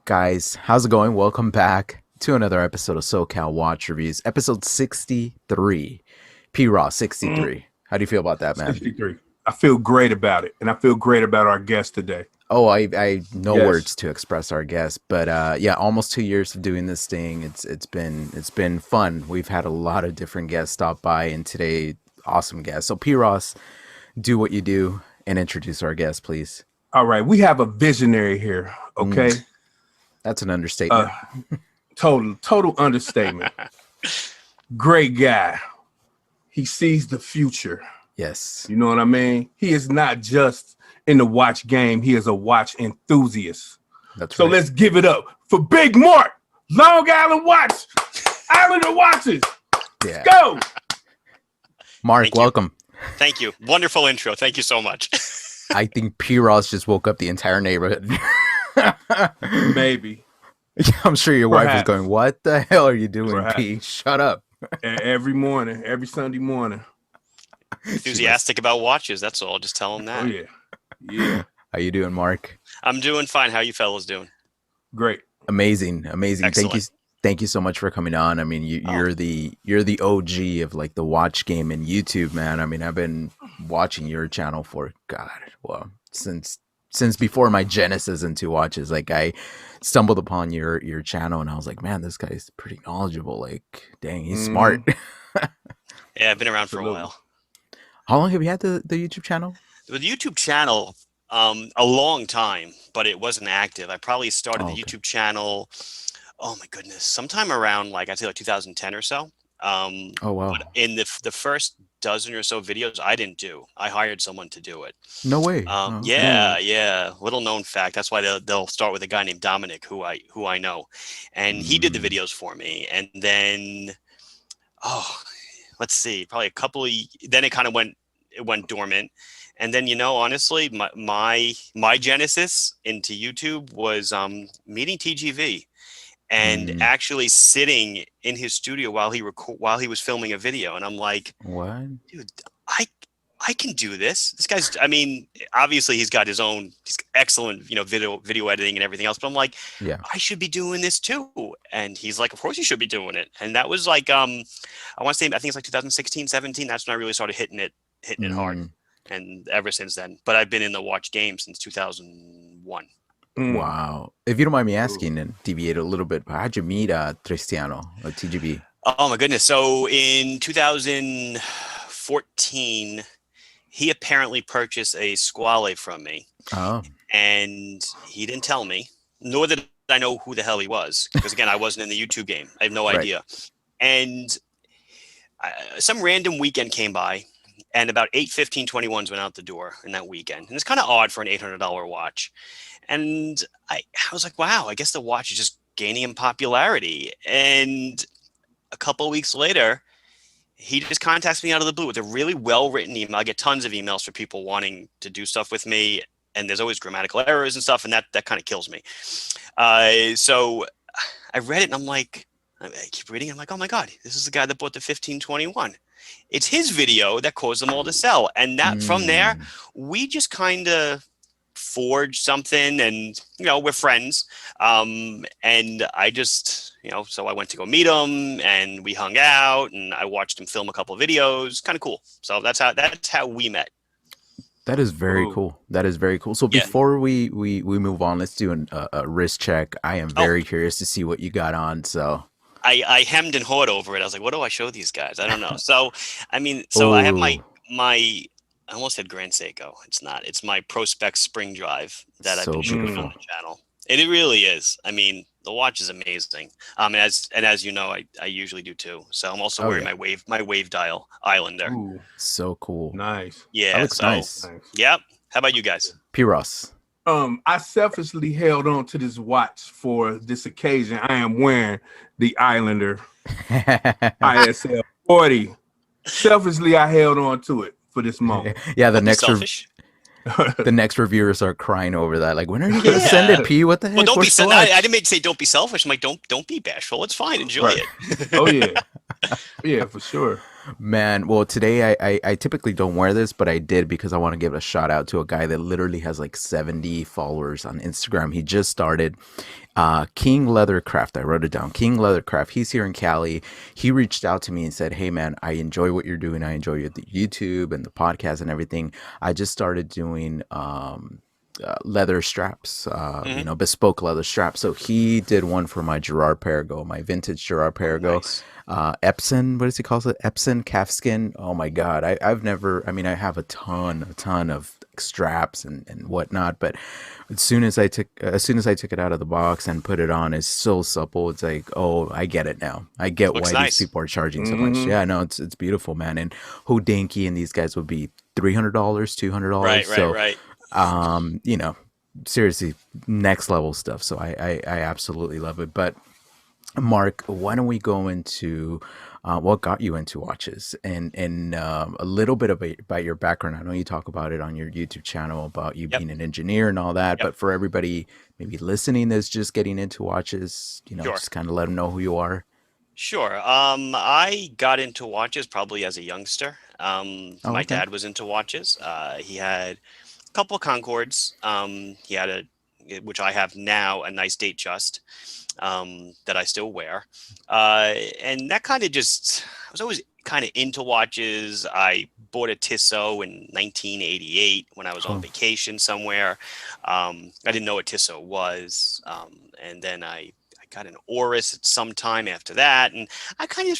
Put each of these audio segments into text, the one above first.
Guys, how's it going? Welcome back to another episode of SoCal Watch Reviews, episode 63. P-Ross, 63. How do you feel about that, man? 63. I feel great about it, and I feel great about our guest today. Oh, I no words to express our guest, but yeah, almost 2 years of doing this thing. It's been fun. We've had a lot of different guests stop by, and today, awesome guest. So P-Ross, do what you do and introduce our guest, please. All right, we have a visionary here. Okay. That's an understatement. Total understatement. Great guy. He sees the future. Yes. You know what I mean? He is not just in the watch game. He is a watch enthusiast. That's so right. Let's give it up for Big Marc, Long Island Watch, Islander Watches. Yeah. Go. Marc, welcome. Thank you. Wonderful intro. Thank you so much. I think P-Ross just woke up the entire neighborhood. Maybe. I'm sure your wife was going, what the hell are you doing, Perhaps. P? Shut up. Every morning, every Sunday morning. Enthusiastic about watches. That's all. Just tell them that. Oh, yeah. Yeah. How you doing, Marc? I'm doing fine. How you fellas doing? Great. Amazing. Excellent. Thank you so much for coming on. I mean, you're the OG of like the watch game and YouTube, man. I mean, I've been watching your channel for since before my genesis into watches. Like, I stumbled upon your channel and I was like, man, this guy's pretty knowledgeable. Like, dang, he's smart. Yeah, I've been around for a while. How long have you had the YouTube channel? The YouTube channel, a long time, but it wasn't active. I probably started the YouTube channel, oh my goodness, sometime around I'd say 2010 or so. Oh, wow. But in the first dozen or so videos, I didn't do. I hired someone to do it. No way. Yeah. Little known fact. That's why they'll start with a guy named Dominic, who I know, and he did the videos for me. And then, let's see, probably a couple of. Then it kind of went dormant. And then, honestly, my genesis into YouTube was meeting TGV. And actually sitting in his studio while he was filming a video, and I'm like, "What, dude? I can do this. This guy's. I mean, obviously he's got his own. He's excellent, video editing and everything else. But I'm like, yeah, I should be doing this too. And he's like, of course you should be doing it. And that was like, I want to say, I think it's like 2016, 17. That's when I really started hitting it hard. And ever since then. But I've been in the watch game since 2001. Wow. If you don't mind me asking and deviate a little bit, how'd you meet Tristiano or TGB? Oh my goodness. So in 2014, he apparently purchased a Squale from me. Oh. And he didn't tell me, nor did I know who the hell he was. Because again, I wasn't in the YouTube game. I have no idea. And some random weekend came by. And about 8 1521s went out the door in that weekend. And it's kind of odd for an $800 watch. And I was like, wow, I guess the watch is just gaining in popularity. And a couple of weeks later, he just contacts me out of the blue with a really well-written email. I get tons of emails for people wanting to do stuff with me. And there's always grammatical errors and stuff. And that kind of kills me. So I read it and I'm like, I keep reading. I'm like, oh my God, this is the guy that bought the 1521. It's his video that caused them all to sell. And that from there, we just kind of forged something, and, we're friends. And I just, so I went to go meet him and we hung out and I watched him film a couple of videos. Kind of cool. So that's how we met. That is very cool. That is very cool. So before we move on, let's do a wrist check. I am very curious to see what you got on. So I hemmed and hawed over it. I was like, what do I show these guys? I don't know. So, I mean, I have my, I almost said Grand Seiko. It's not. It's my Prospex Spring Drive that I've been shooting on the channel. And it really is. I mean, the watch is amazing. And as you know, I usually do too. So I'm also wearing my wave dial Islander. Ooh, so cool. Nice. Yeah. That looks nice. Yep. How about you guys? P-Ross. I selfishly held on to this watch for this occasion. I am wearing the Islander ISL 40 Selfishly, I held on to it for this moment. Yeah, Don't be selfish. the next reviewers are crying over that. Like, when are you gonna send it, P? What the heck? Well, don't be. Where's the I watch? didn't mean to say don't be selfish. I'm like, don't be bashful. It's fine. Enjoy Right. it. Oh yeah. Yeah, for sure. Man, well, today I typically don't wear this, but I did because I want to give a shout out to a guy that literally has like 70 followers on Instagram. He just started King Leathercraft. I wrote it down. King Leathercraft. He's here in Cali. He reached out to me and said, "Hey man, I enjoy what you're doing. I enjoy the YouTube and the podcast and everything. I just started doing leather straps, bespoke leather straps." So he did one for my Gerard Perigo, my vintage Gerard Perigo. Nice. Epson, what does he call it? Epson calfskin. Oh my God. I've never, I mean, I have a ton of straps and whatnot, but as soon as I took it out of the box and put it on, it's so supple. It's like, oh, I get it now. I get Looks why nice. these people are charging so much. Yeah, no, it's beautiful, man. And Hodanky and these guys would be $300, $200. Right. Seriously, next level stuff. So I absolutely love it. But Marc, why don't we go into what got you into watches and a little bit about your background. I know you talk about it on your YouTube channel about you being an engineer and all that, but for everybody maybe listening that's just getting into watches, just kind of let them know who you are. Sure. I got into watches probably as a youngster. My dad was into watches. He had a couple of Concords. He had which I have now, a nice Date Just. That I still wear. And that kind of I was always kind of into watches. I bought a Tissot in 1988 when I was on vacation somewhere. I didn't know what Tissot was. And then I got an Oris at some time after that. And I kind of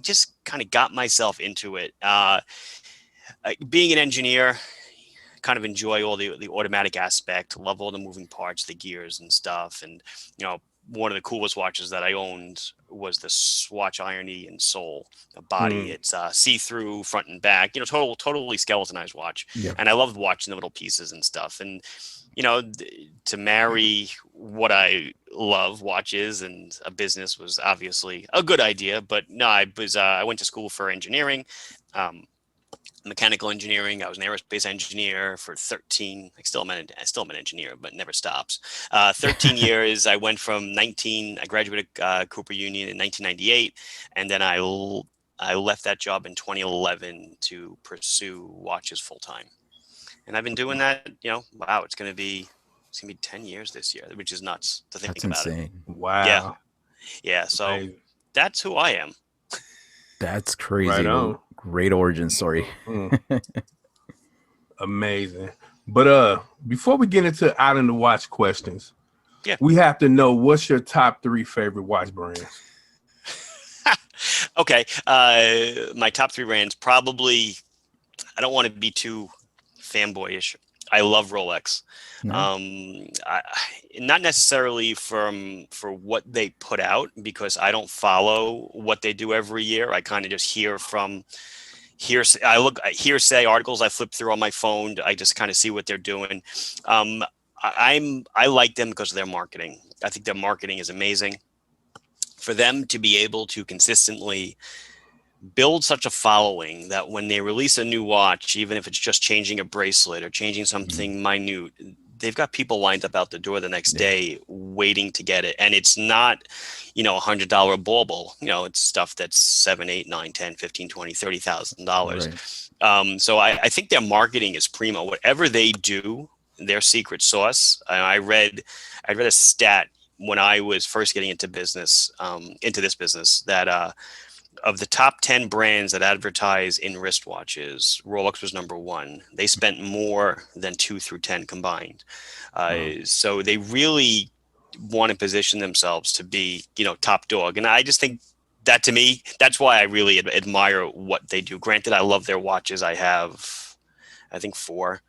just kind of got myself into it. Being an engineer, kind of enjoy all the automatic aspect, love all the moving parts, the gears and stuff. And, one of the coolest watches that I owned was the Swatch Irony and Soul body. It's see-through front and back, totally skeletonized watch. And I loved watching the little pieces and stuff. And, to marry what I love, watches and a business, was obviously a good idea. But no, I went to school for engineering. Mechanical engineering. I was an aerospace engineer for 13. I still am an engineer, but never stops. 13 years. I went from I graduated Cooper Union in 1998, and then I left that job in 2011 to pursue watches full time. And I've been doing that. Wow, it's gonna be 10 years this year, which is nuts to think about. That's insane. Wow. Yeah. So that's who I am. That's crazy. Right on. Great origin story. Amazing. But before we get into out in the watch questions, we have to know, what's your top 3 favorite watch brands? Okay. My top 3 brands, probably, I don't want to be too fanboyish. I love Rolex. Not necessarily for what they put out, because I don't follow what they do every year. I kind of just hear from hearsay. I look at hearsay articles I flip through on my phone. I just kind of see what they're doing. I like them because of their marketing. I think their marketing is amazing. For them to be able to consistently build such a following that when they release a new watch, even if it's just changing a bracelet or changing something minute, they've got people lined up out the door the next day waiting to get it. And it's not, $100 bauble, it's stuff that's $7, $8, $9, $10, $15, $20, $30,000. So I think their marketing is primo. Whatever they do, their secret sauce. I read a stat when I was first getting into this business, that of the top 10 brands that advertise in wristwatches, Rolex was number 1. They spent more than 2 through 10 combined. So they really want to position themselves to be, top dog. And I just think that, to me, that's why I really admire what they do. Granted, I love their watches. I have, I think, 4.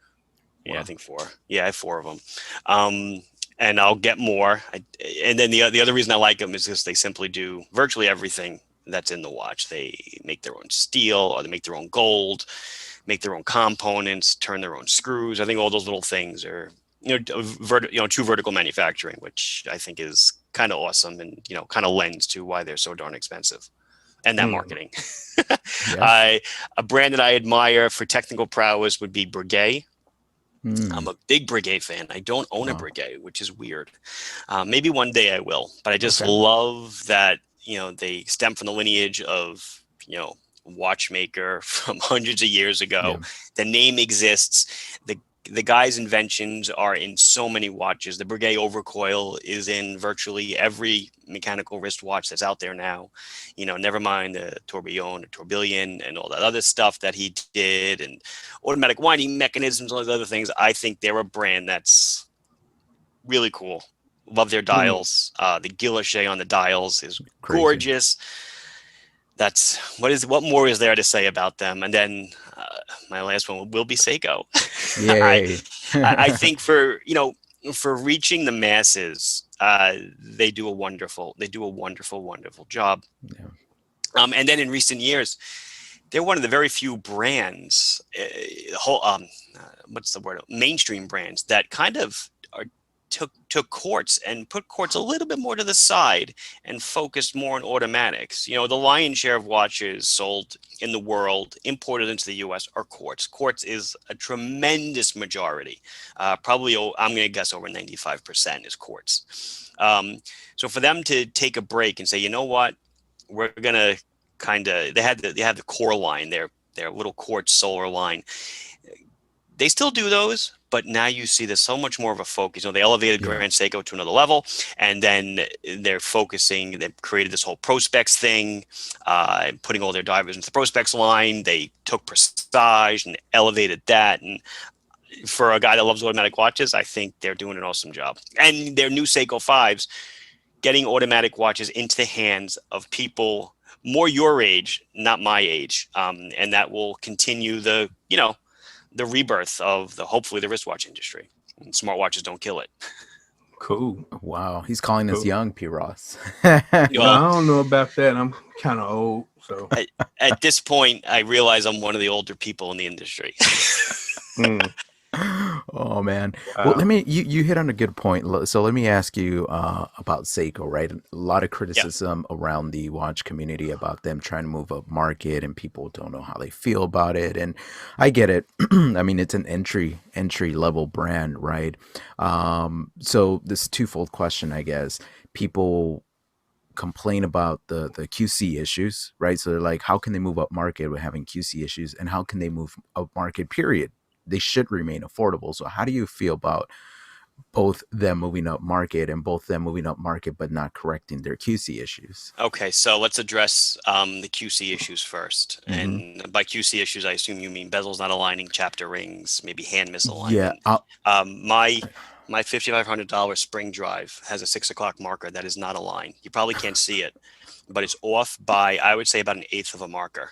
Yeah, I think 4. Yeah, I have 4 of them. And I'll get more. And then the other reason I like them is because they simply do virtually everything that's in the watch. They make their own steel, or they make their own gold, make their own components, turn their own screws. I think all those little things are, true vertical manufacturing, which I think is kind of awesome, and kind of lends to why they're so darn expensive. and that marketing. A brand that I admire for technical prowess would be Breguet. I'm a big Breguet fan. I don't own a Breguet, which is weird. Maybe one day I will, but I just love that, they stem from the lineage of, watchmaker from hundreds of years ago. The name exists. The guy's inventions are in so many watches. The Breguet overcoil is in virtually every mechanical wristwatch that's out there now. Never mind the tourbillon and all that other stuff that he did, and automatic winding mechanisms, all those other things. I think they're a brand that's really cool. Love their dials. The guilloche on the dials is gorgeous. What more is there to say about them? And then my last one will be Seiko. I think for reaching the masses, they do a wonderful job. And then in recent years, they're one of the very few brands, mainstream brands that kind of took quartz and put quartz a little bit more to the side and focused more on automatics. The lion's share of watches sold in the world, imported into the US, are quartz. Quartz is a tremendous majority. Probably, I'm going to guess over 95% is quartz. So for them to take a break and say, you know what, we're going to they have the core line, their little quartz solar line. They still do those, but now you see there's so much more of a focus. They elevated Grand Seiko to another level, and then they're focusing. They've created this whole Prospex thing, putting all their divers into the Prospex line. They took Prestige and elevated that. And for a guy that loves automatic watches, I think they're doing an awesome job. And their new Seiko 5s, getting automatic watches into the hands of people more your age, not my age, and that will continue the rebirth of hopefully the wristwatch industry. And smartwatches don't kill it. Cool. Wow. He's calling us young, P. Ross. Well, I don't know about that. I'm kind of old. So at this point, I realize I'm one of the older people in the industry. Oh man. Wow. Well, you hit on a good point. So let me ask you about Seiko, right? A lot of criticism around the watch community about them trying to move up market, and people don't know how they feel about it. And I get it. I mean, it's an entry level brand, right? So this is a twofold question, I guess. People complain about the QC issues, right? So they're like, how can they move up market with having QC issues, and how can they move up market, period? They should remain affordable. So how do you feel about both them moving up market but not correcting their QC issues? Okay, so let's address the QC issues first. And by QC issues, I assume you mean bezels not aligning, chapter rings, maybe hand misalignment. My $5,500 spring drive has a 6 o'clock marker that is not aligned. You probably can't see it, but it's off by, I would say, about 1/8 of a marker.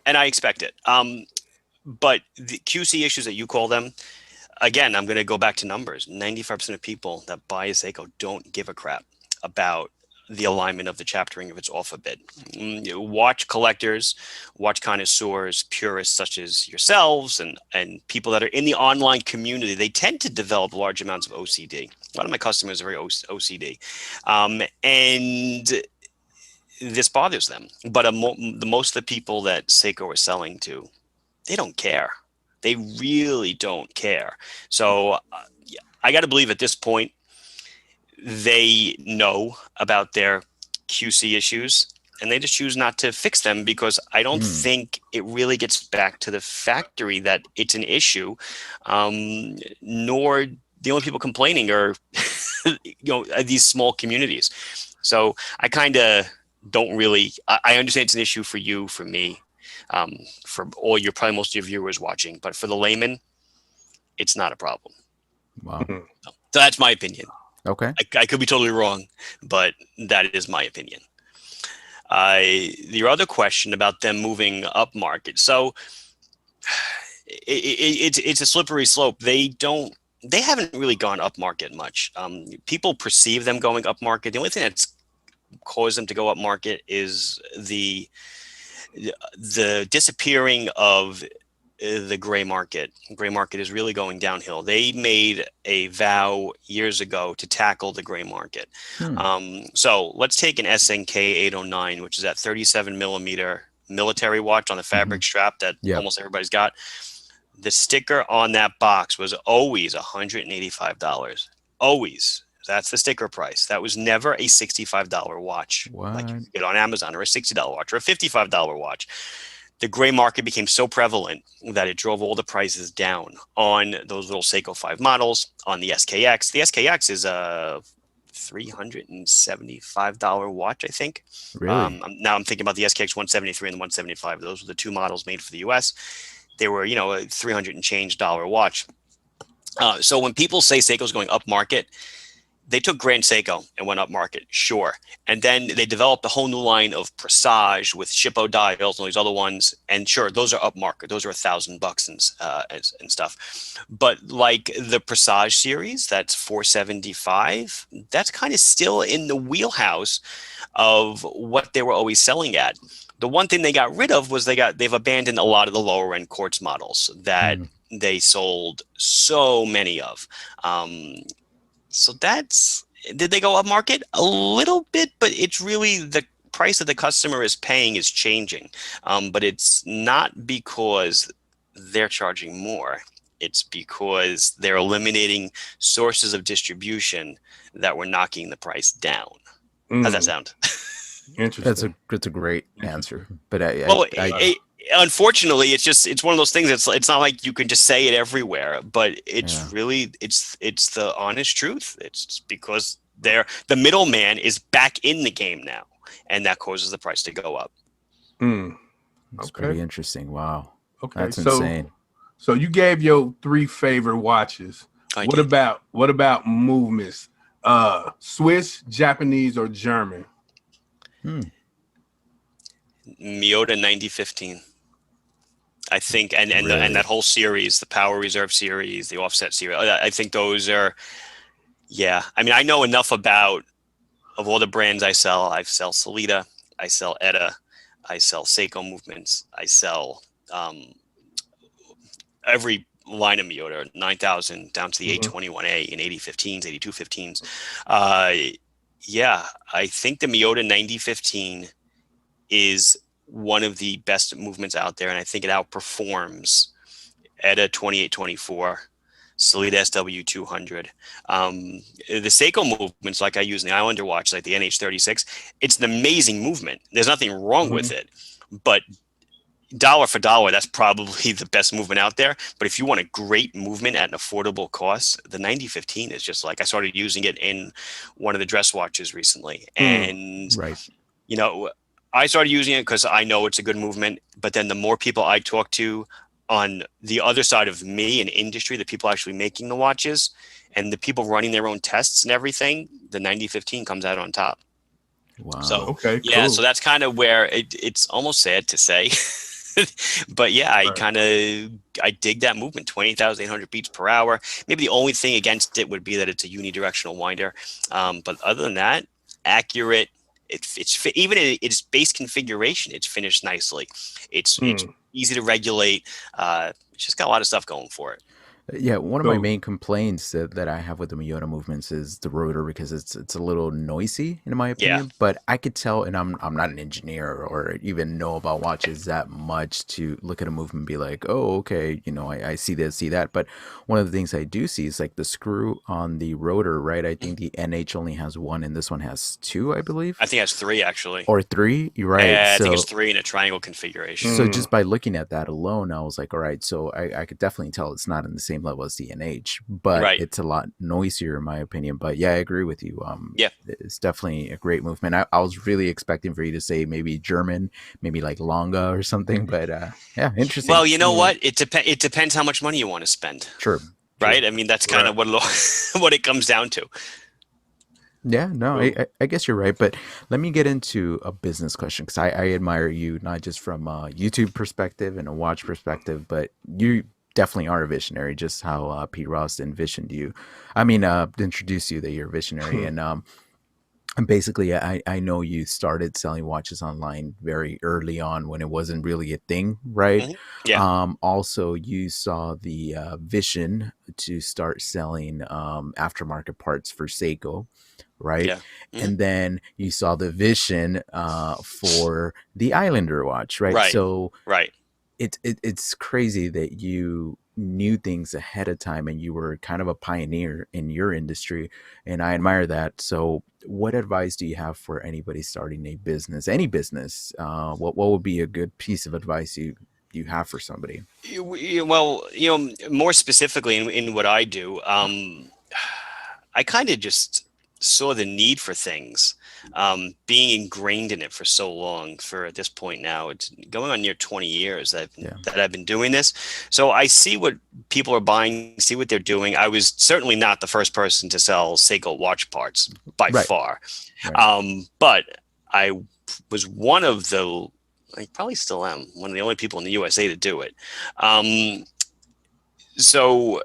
And I expect it. But the QC issues that you call them, again, I'm going to go back to numbers. 95% of people that buy a Seiko don't give a crap about the alignment of the chapter ring if it's off a bit. Watch collectors, watch connoisseurs, purists such as yourselves and people that are in the online community, they tend to develop large amounts of OCD. A lot of my customers are very OCD. And this bothers them. But most of the people that Seiko are selling to, they don't care. They really don't care. So I got to believe at this point, they know about their QC issues and they just choose not to fix them, because I don't think it really gets back to the factory that it's an issue, nor the only people complaining are these small communities. So I kind of don't really, I understand it's an issue for you, for me, for probably most of your viewers watching, but for the layman, it's not a problem. Wow. So that's my opinion. Okay. I could be totally wrong, but that is my opinion. Your other question about them moving up market. So it's a slippery slope. They haven't really gone up market much. People perceive them going up market. The only thing that's caused them to go up market is the disappearing of the gray market. Gray market is really going downhill. They made a vow years ago to tackle the gray market. So let's take an SNK 809, which is that 37 millimeter military watch on the fabric strap that almost everybody's got. The sticker on that box was always $185. Always. That's the sticker price. That was never a $65 watch like you could get on Amazon, or a $60 watch, or a $55 watch. The gray market became so prevalent that it drove all the prices down on those little Seiko 5 models, on the SKX. The SKX is a $375 watch, I think. Really? Now I'm thinking about the SKX 173 and the 175. Those were the two models made for the US. They were, you know, a $300 and change watch. So when people say Seiko's going up market, they took Grand Seiko and went up market, sure. And then they developed a whole new line of Presage with Shippo dials and all these other ones. And sure, those are up market. Those are $1,000 and stuff. But like the Presage series, that's $475. That's kind of still in the wheelhouse of what they were always selling at. The one thing they got rid of was they've abandoned a lot of the lower end quartz models that they sold so many of. So did they go up market? A little bit, but it's really the price that the customer is paying is changing. But it's not because they're charging more. It's because they're eliminating sources of distribution that were knocking the price down. How's that sound? Interesting. That's a great answer. But unfortunately, it's one of those things. It's not like you can just say it everywhere, but it's really it's the honest truth. It's because the middleman is back in the game now, and that causes the price to go up. That's pretty interesting. Wow. Okay, that's insane. So you gave your 3 favorite watches. What about movements? Swiss, Japanese, or German? Miyota 9015. I think, and that whole series, the Power Reserve series, the Offset series, I think those are, I mean, I know enough of all the brands I sell. I sell Sellita, I sell Etta, I sell Seiko movements, I sell every line of Miyota, 9000 down to the 821A and 8015s, 8215s. I think the Miyota 9015 is one of the best movements out there, and I think it outperforms Etta 2824, Sellita SW200. The Seiko movements, like I use in the Islander watch, like the NH36, it's an amazing movement. There's nothing wrong with it, but dollar for dollar, that's probably the best movement out there. But if you want a great movement at an affordable cost, the 9015 is just like, I started using it in one of the dress watches recently, and you know, I started using it because I know it's a good movement, but then the more people I talk to on the other side of me in industry, the people actually making the watches and the people running their own tests and everything, the 9015 comes out on top. Wow. So, cool. So that's kind of where it's almost sad to say, but I dig that movement, 20,800 beats per hour. Maybe the only thing against it would be that it's a unidirectional winder. But other than that, accurate. Even in its base configuration, it's finished nicely. It's easy to regulate. It's just got a lot of stuff going for it. Yeah, one of my main complaints that I have with the Miyota movements is the rotor, because it's a little noisy in my opinion. But I could tell, and I'm not an engineer or even know about watches that much to look at a movement and be like, oh, okay, you know, I see this, see that. But one of the things I do see is like the screw on the rotor, right? I think the NH only has 1 and this one has 2, I believe. I think it has 3 actually. Or 3? You're right. Yeah, I think it's 3 in a triangle configuration. So just by looking at that alone, I was like, all right, so I could definitely tell it's not in the same level as the NH, but it's a lot noisier in my opinion. But yeah, I agree with you. It's definitely a great movement. I was really expecting for you to say maybe German, maybe like Longa or something, but yeah, interesting. Well, you know what? It depends how much money you want to spend. Sure. Right? I mean, that's kind of what it comes down to. Yeah, no, I guess you're right. But let me get into a business question, because I admire you not just from a YouTube perspective and a watch perspective, but you definitely are a visionary, just how Pete Ross envisioned you. I mean, introduced you that you're a visionary. And And basically, I know you started selling watches online very early on when it wasn't really a thing, right? Mm-hmm. Yeah. Also, you saw the vision to start selling aftermarket parts for Seiko, right? Yeah. Mm-hmm. And then you saw the vision for the Islander watch, right? Right. So Right. it's crazy that you knew things ahead of time and you were kind of a pioneer in your industry, and I admire that. So what advice do you have for anybody starting a business, any business? What would be a good piece of advice you have for somebody? Well, more specifically in what I do, I kind of just saw the need for things, being ingrained in it for so long. For at this point now, it's going on near 20 years Yeah. that I've been doing this. So I see what people are buying, see what they're doing. I was certainly not the first person to sell Seiko watch parts by Right. far, Right. but I was one of the. I probably still am one of the only people in the USA to do it. Um, so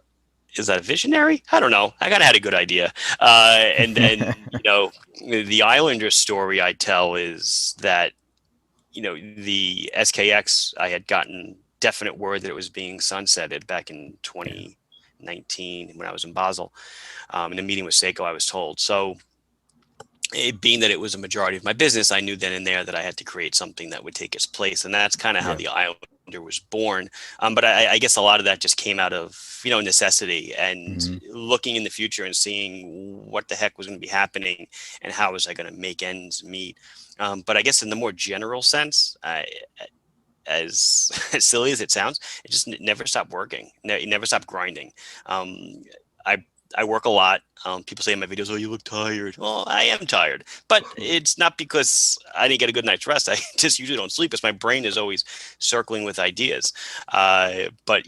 is that a visionary? I don't know. I gotta had a good idea. And then the Islander story I tell is that the SKX, I had gotten definite word that it was being sunsetted back in Yeah. 2019 when I was in Basel. In a meeting with Seiko, I was told. So it being that it was a majority of my business, I knew then and there that I had to create something that would take its place, and that's kind of how Yeah. the Islander was born. But I guess a lot of that just came out of necessity and Hmm. looking in the future and seeing what the heck was going to be happening and how was I going to make ends meet. But I guess in the more general sense, as as silly as it sounds, it just never stopped working. It never stopped grinding. I I work a lot. People say in my videos, "Oh, you look tired." Well, I am tired, but it's not because I didn't get a good night's rest. I just usually don't sleep because my brain is always circling with ideas. But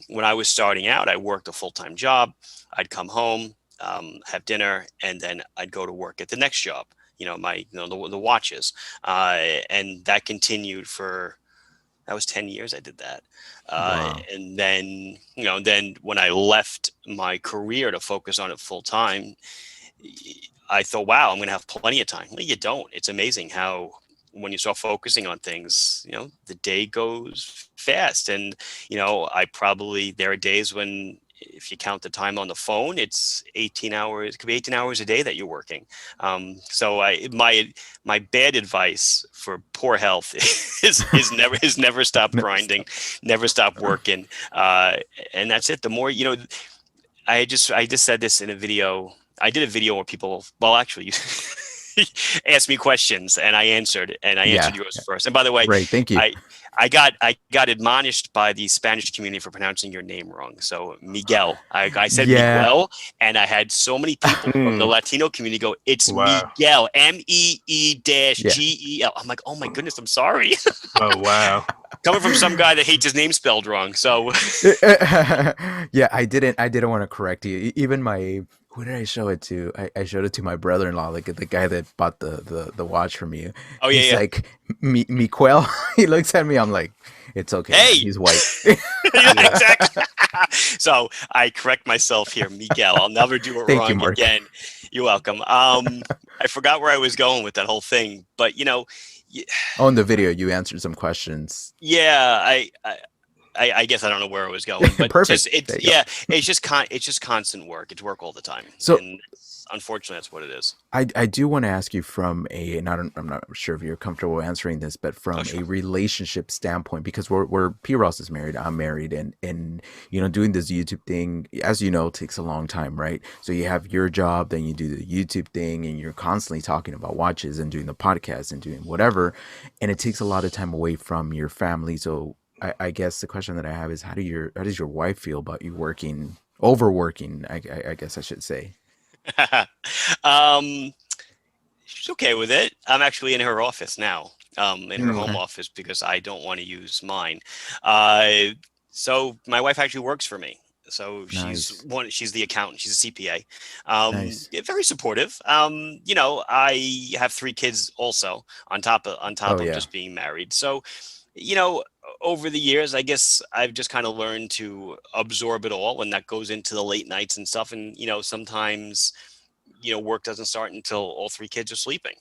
when I was starting out, I worked a full-time job. I'd come home, have dinner, and then I'd go to work at the next job. The watches, and that continued for that was 10 years I did that. Wow. And then when I left my career to focus on it full time, I thought, wow, I'm going to have plenty of time. Well, you don't. It's amazing how when you start focusing on things, the day goes fast. And, there are days when if you count the time on the phone, it's 18 hours, it could be 18 hours a day that you're working. So my bad advice for poor health is never stop Never grinding, stop. never stop working. And that's it. The more, I just said this in a video. I did a video where people, well, actually, you asked me questions and I answered, Yeah. yours first. And by the way, Great. Thank you. I got admonished by the Spanish community for pronouncing your name wrong. So Miguel, I said Yeah. Miguel, and I had so many people from the Mm, Latino community go, "It's wow. Miguel, Yeah. MEE-GEL." I'm like, oh my goodness, I'm sorry. Oh, wow. Coming from some guy that hates his name spelled wrong. So Yeah, I didn't want to correct you. Even my who did I show it to? I showed it to my brother-in-law, like the guy that bought the watch from you. oh yeah, He's yeah. like, Miquel. He looks at me. I'm like, it's okay, man. Hey, He's white. yeah, Yeah. exactly. So I correct myself here, Miguel. I'll never do it Thank you, wrong Mark. again. You're welcome. I forgot where I was going with that whole thing, but y- Oh, in the video, you answered some questions. yeah, I guess I don't know where I was going, but Perfect. just it's There you go. yeah, it's just constant work. It's work all the time, So and unfortunately, that's what it is. I do want to ask you from and I'm not sure if you're comfortable answering this, but Oh from a sure. relationship standpoint, because we're P. Ross is married, I'm married, and doing this YouTube thing, as you know, takes a long time, right? So you have your job, then you do the YouTube thing, and you're constantly talking about watches and doing the podcast and doing whatever, and it takes a lot of time away from your family. So I guess the question that I have is, how does your wife feel about you overworking? I guess I should say. um, she's okay with it. I'm actually in her office now, in her home Mm, Okay. office because I don't want to use mine. Uh, so my wife actually works for me. So Nice. she's the accountant. She's a CPA. Nice. Yeah, very supportive. I have three kids also on Oh top of yeah. just being married. So, you know, over the years, I guess I've just kind of learned to absorb it all, and that goes into the late nights and stuff. And sometimes work doesn't start until all 3 kids are sleeping.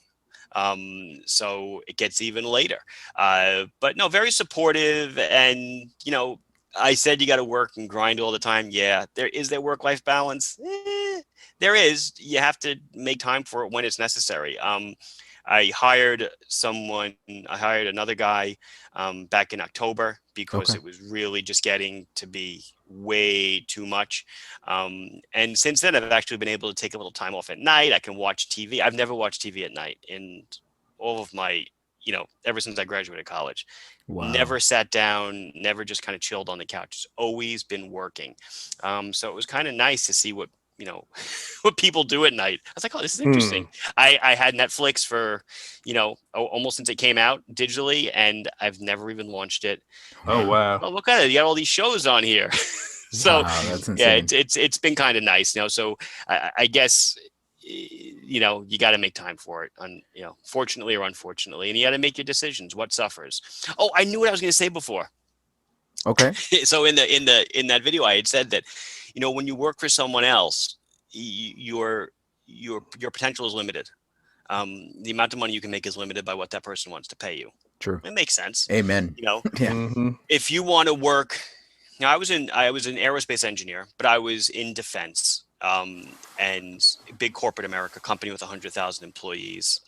So it gets even later. But no, very supportive. And, I said you got to work and grind all the time. Yeah. There work-life balance? There is. You have to make time for it when it's necessary. I hired another guy back in October because it was really just getting to be way too much. And since then, I've actually been able to take a little time off at night. I can watch TV. I've never watched TV at night in all of my, ever since I graduated college. Wow. Never sat down, never just kind of chilled on the couch. It's always been working. So it was kind of nice to see what people do at night. I was like, oh, this is interesting. I had Netflix for, almost since it came out digitally, and I've never even launched it. Oh, wow. Oh, look at it. You got all these shows on here. So wow, that's insane. Yeah, it's been kind of nice, so I guess, you got to make time for it, fortunately or unfortunately, and you got to make your decisions. What suffers? Oh, I knew what I was going to say before. Okay. So in that video, I had said that, when you work for someone else, your potential is limited. The amount of money you can make is limited by what that person wants to pay you. True. It makes sense. Amen. Yeah. Mm-hmm. If you want to work, I was an aerospace engineer, but I was in defense, and big corporate America company with 100,000 employees,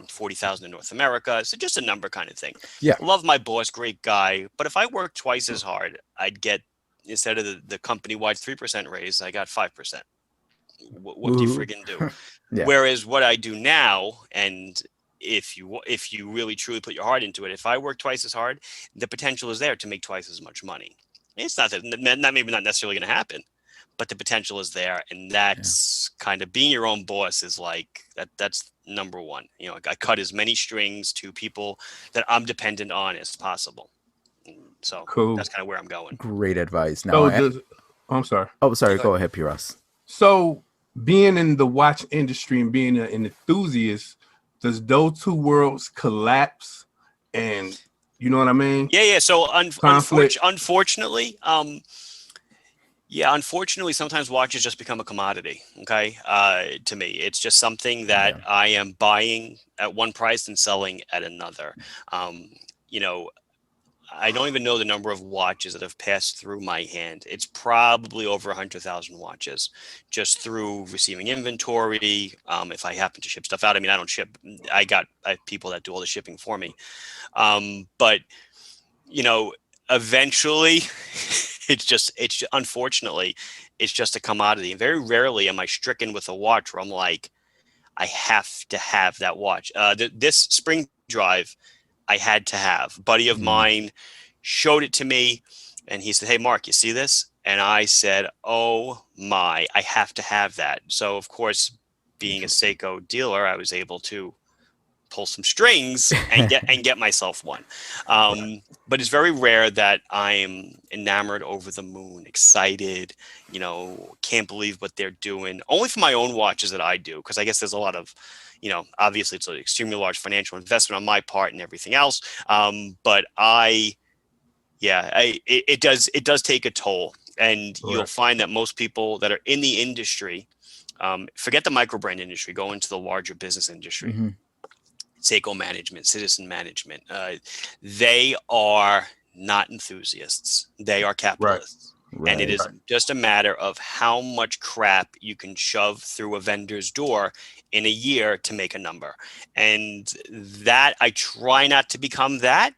40,000 in North America. So just a number kind of thing. Yeah. Love my boss, great guy. But if I worked twice as hard, I'd get, instead of the company-wide 3% raise, I got 5%. What do you friggin' do? Yeah. Whereas what I do now, and if you really truly put your heart into it, if I work twice as hard, the potential is there to make twice as much money. It's not maybe not necessarily going to happen, but the potential is there, and that's kind of being your own boss is like that. That's number one. I cut as many strings to people that I'm dependent on as possible. So cool. That's kind of where I'm going. Great advice. Now, I'm sorry. Oh, sorry. Go ahead, Piras. So, being in the watch industry and being an enthusiast, does those two worlds collapse? And you know what I mean? Yeah. So unfortunately, unfortunately, sometimes watches just become a commodity. Okay. To me, it's just something that I am buying at one price and selling at another. I don't even know the number of watches that have passed through my hand. It's probably over 100,000 watches just through receiving inventory. If I happen to ship stuff out, I don't ship. I have people that do all the shipping for me. But eventually unfortunately, it's just a commodity. And very rarely am I stricken with a watch where I'm like, I have to have that watch. This spring drive, I had to have. A buddy of mine showed it to me, and he said, "Hey, Mark, you see this?" And I said, "Oh my, I have to have that." So of course, being a Seiko dealer, I was able to pull some strings and get myself one. But it's very rare that I'm enamored, over the moon, excited, can't believe what they're doing. Only for my own watches that I do, because I guess there's a lot of, obviously it's an extremely large financial investment on my part and everything else. But it does take a toll. And you'll find that most people that are in the industry, forget the micro brand industry, go into the larger business industry. Mm-hmm. Seiko management, citizen management. They are not enthusiasts. They are capitalists. Right. And it is just a matter of how much crap you can shove through a vendor's door in a year to make a number. And that, I try not to become that.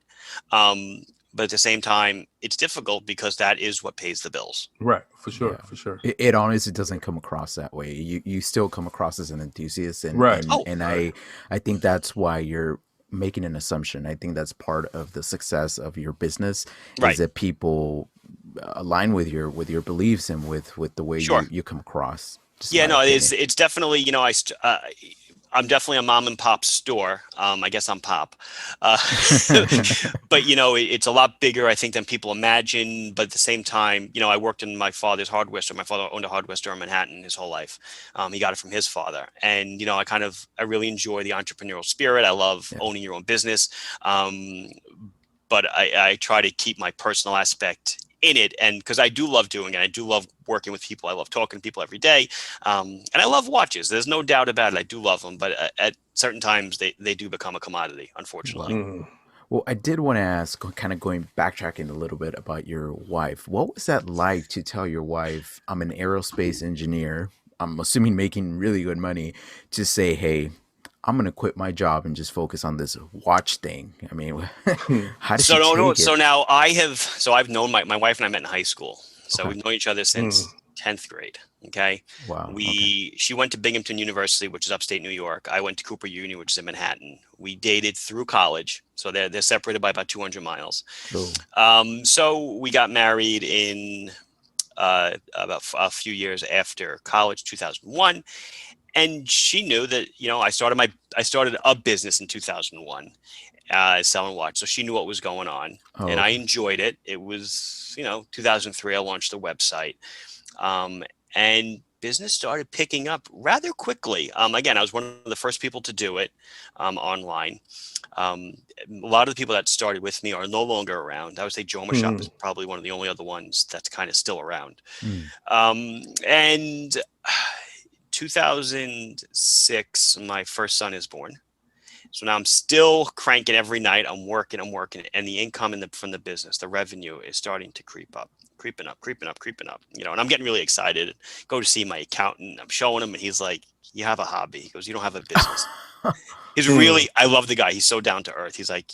But at the same time, it's difficult because that is what pays the bills. Right, for sure, for sure. It honestly doesn't come across that way. You still come across as an enthusiast, and I think that's why you're making an assumption. I think that's part of the success of your business is that people align with your beliefs and with the way you come across. It's definitely, I'm definitely a mom and pop store. I guess I'm pop. But, it's a lot bigger, I think, than people imagine. But at the same time, I worked in my father's hardware store. My father owned a hardware store in Manhattan his whole life. He got it from his father. And, I really enjoy the entrepreneurial spirit. I love owning your own business. But I try to keep my personal aspect in it. And because I do love doing it, I do love working with people. I love talking to people every day. And I love watches. There's no doubt about it. I do love them, but at certain times they do become a commodity, unfortunately. Wow. Well, I did want to ask, kind of backtracking a little bit about your wife. What was that like to tell your wife, I'm an aerospace engineer, I'm assuming making really good money, to say, hey, I'm going to quit my job and just focus on this watch thing? I mean, how did So she no, take so it? now I've known my wife and I met in high school. So Okay. we've known each other since 10th grade. Okay. Wow. Okay. She went to Binghamton University, which is upstate New York. I went to Cooper Union, which is in Manhattan. We dated through college. So they're separated by about 200 miles. Oh. So we got married in about a few years after college, 2001. And she knew that, I started a business in 2001, selling watch. So she knew what was going on, Oh, and I okay. enjoyed it. It was, 2003, I launched the website. And business started picking up rather quickly. Again, I was one of the first people to do it online. A lot of the people that started with me are no longer around. I would say Joma Shop is probably one of the only other ones that's kind of still around. Mm. And 2006, my first son is born. So now I'm still cranking every night. I'm working, and the income from the business, the revenue is starting to creeping up. And I'm getting really excited. Go to see my accountant. I'm showing him, and he's like, "You have a hobby." He goes, "You don't have a business." I love the guy. He's so down to earth. He's like,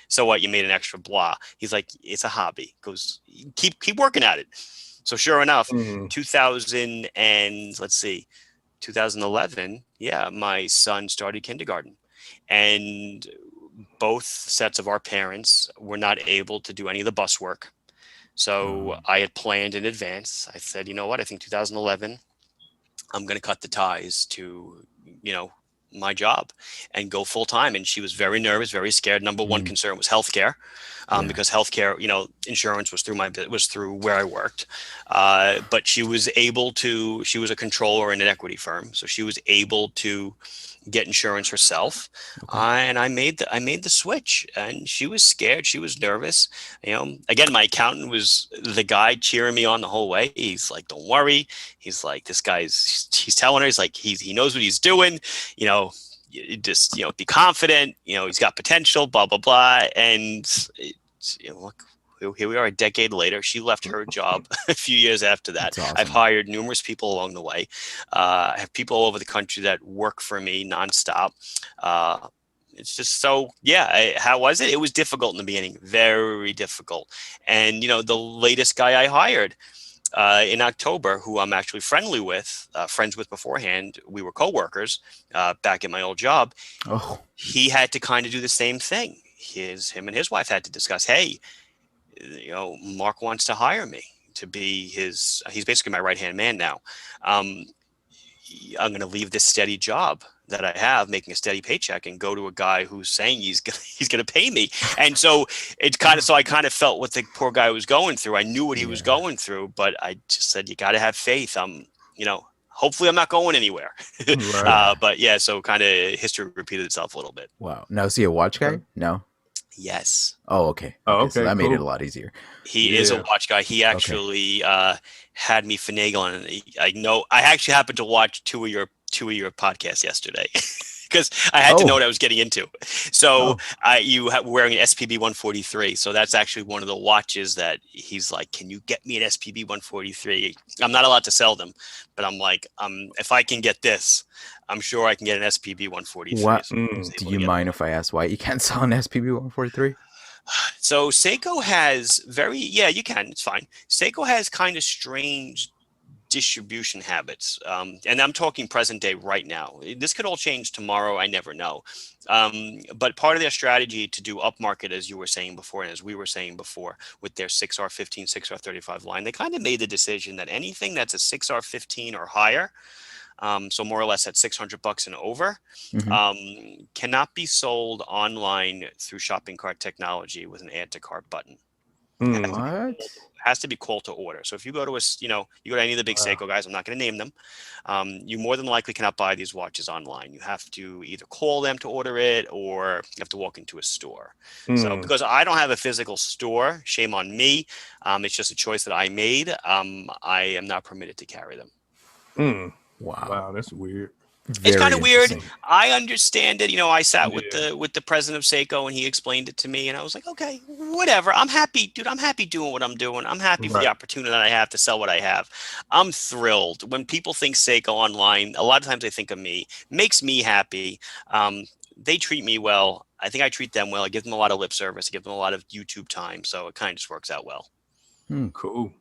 so what? You made an extra blah. He's like, it's a hobby. He goes, keep working at it. So sure enough, 2000 and let's see, 2011, yeah, my son started kindergarten, and both sets of our parents were not able to do any of the bus work. So I had planned in advance. I said, you know what? I think 2011, I'm going to cut the ties to, my job and go full time. And she was very nervous, very scared. Number one concern was healthcare, because healthcare, insurance was through where I worked. But she was a controller in an equity firm. So she was able to get insurance herself. Okay. And I made the switch, and she was scared. She was nervous. Again, my accountant was the guy cheering me on the whole way. He's like, don't worry. He's like, this he's telling her, he's like, he knows what he's doing, just, be confident, he's got potential, blah, blah, blah. And look, here we are a decade later. She left her job a few years after that. That's awesome. I've hired numerous people along the way. I have people all over the country that work for me nonstop. It's just so, yeah. How was it? It was difficult in the beginning, very difficult. And, the latest guy I hired in October, who I'm actually friends with beforehand, we were coworkers back at my old job. Oh. He had to kind of do the same thing. Him and his wife had to discuss, hey, Marc wants to hire me to be he's basically my right-hand man now. I'm going to leave this steady job that I have, making a steady paycheck, and go to a guy who's saying he's going to pay me. And so I kind of felt what the poor guy was going through. I knew what he was going through, but I just said, you got to have faith. Hopefully I'm not going anywhere. Right. But yeah, so kind of history repeated itself a little bit. Wow. Now, is he a watch guy? No. Yes. Oh, okay. Oh, So okay, that made cool. it a lot easier. He is a watch guy. He actually had me finagling. I actually happened to watch two of your podcasts yesterday because I had to know what I was getting into. So you were wearing an SPB 143. So that's actually one of the watches that he's like, can you get me an SPB 143? I'm not allowed to sell them, but I'm like, if I can get this, I'm sure I can get an SPB 143. What? So Do you mind if I ask why you can't sell an SPB 143? So Seiko has you can, it's fine. Seiko has kind of strange distribution habits. And I'm talking present day right now. This could all change tomorrow. I never know. But part of their strategy to do upmarket, as you were saying before, and as we were saying before, with their 6R15, 6R35 line, they kind of made the decision that anything that's a 6R15 or higher, so more or less at $600 and over, cannot be sold online through shopping cart technology with an add to cart button. What? Has to be called to order. So if you go to you go to any of the big Seiko guys, I'm not going to name them. You more than likely cannot buy these watches online. You have to either call them to order it, or you have to walk into a store. So because I don't have a physical store, shame on me. It's just a choice that I made. I am not permitted to carry them. Wow, that's weird. It's Very kind of weird. interesting. I understand it. I sat with Yeah. the president of Seiko, and he explained it to me, and I was like, okay, whatever. I'm happy, dude. I'm happy doing what I'm doing. I'm happy for the Right. opportunity that I have to sell what I have. I'm thrilled. When people think Seiko online, a lot of times they think of me. Makes me happy. They treat me well. I think I treat them well. I give them a lot of lip service. I give them a lot of YouTube time. So it kind of just works out well. Cool.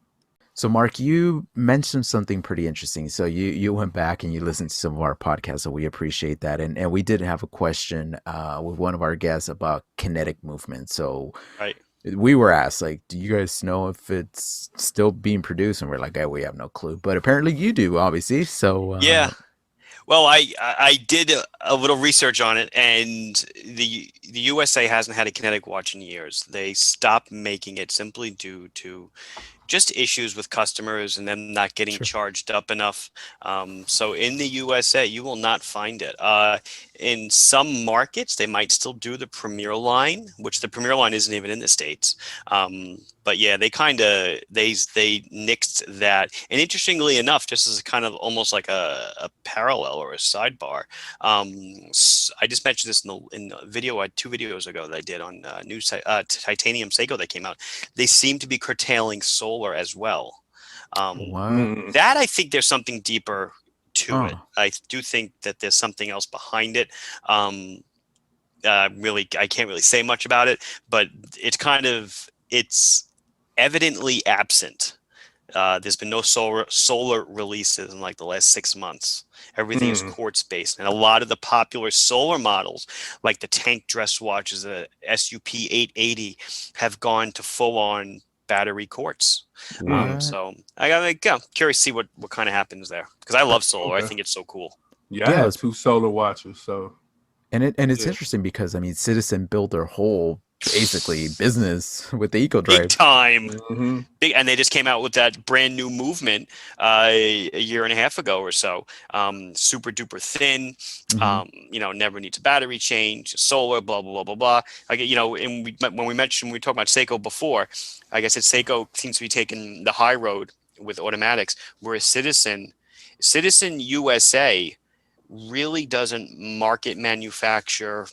So, Mark, you mentioned something pretty interesting. So you went back and you listened to some of our podcasts, so we appreciate that. And we did have a question with one of our guests about kinetic movement. So Right. we were asked, like, do you guys know if it's still being produced? And we're like, hey, we have no clue. But apparently you do, obviously. So Yeah. Well, I did a little research on it, and the USA hasn't had a kinetic watch in years. They stopped making it simply due to just issues with customers and them not getting Sure. charged up enough. So in the USA, you will not find it. In some markets, they might still do the Premier line, which the Premier line isn't even in the States. But yeah, they kind of they nixed that. And interestingly enough, just as a kind of almost like a parallel or a sidebar, I just mentioned this in the video, 2 videos ago that I did on new titanium Seiko that came out. They seem to be curtailing solar as well. What? That I think there's something deeper to it. Oh, I do think that there's something else behind it. Really, I can't really say much about it, but it's evidently absent. There's been no solar releases in like the last 6 months. Everything is quartz based, and a lot of the popular solar models, like the tank dress watches, the SUP 880, have gone to full on battery quartz. what? So I got curious to see what kind of happens there, because I love solar. I Okay. think it's so cool. Yeah, I Yeah, have 2 solar watches, so and it's yeah. interesting because I mean, Citizen built their whole basically business with the Eco Big Drive. time. Big, And they just came out with that brand new movement a year and a half ago or so. Super duper thin, never needs a battery change, solar, blah blah blah blah blah. Like, and when we talked about Seiko before, like I said, Seiko seems to be taking the high road with automatics, whereas Citizen USA really doesn't market manufacture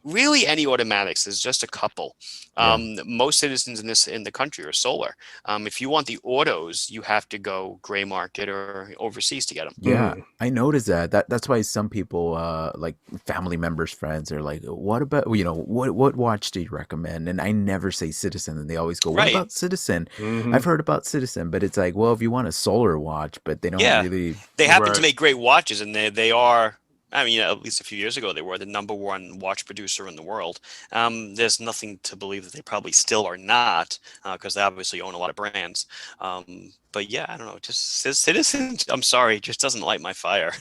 really any automatics. There's just a couple. Yeah. Most citizens in the country are solar. If you want the autos, you have to go gray market or overseas to get them. Yeah, I noticed that's why some people like family members, friends are like, what about, what watch do you recommend? And I never say Citizen, and they always go, what Right. about Citizen? I've heard about Citizen, but it's like, well, if you want a solar watch, but they don't Yeah, really. they happen to Right. make great watches, and they are. I mean, at least a few years ago, they were the #1 watch producer in the world. There's nothing to believe that they probably still are not, because they obviously own a lot of brands. But yeah, I don't know. Just Citizen, I'm sorry, just doesn't light my fire.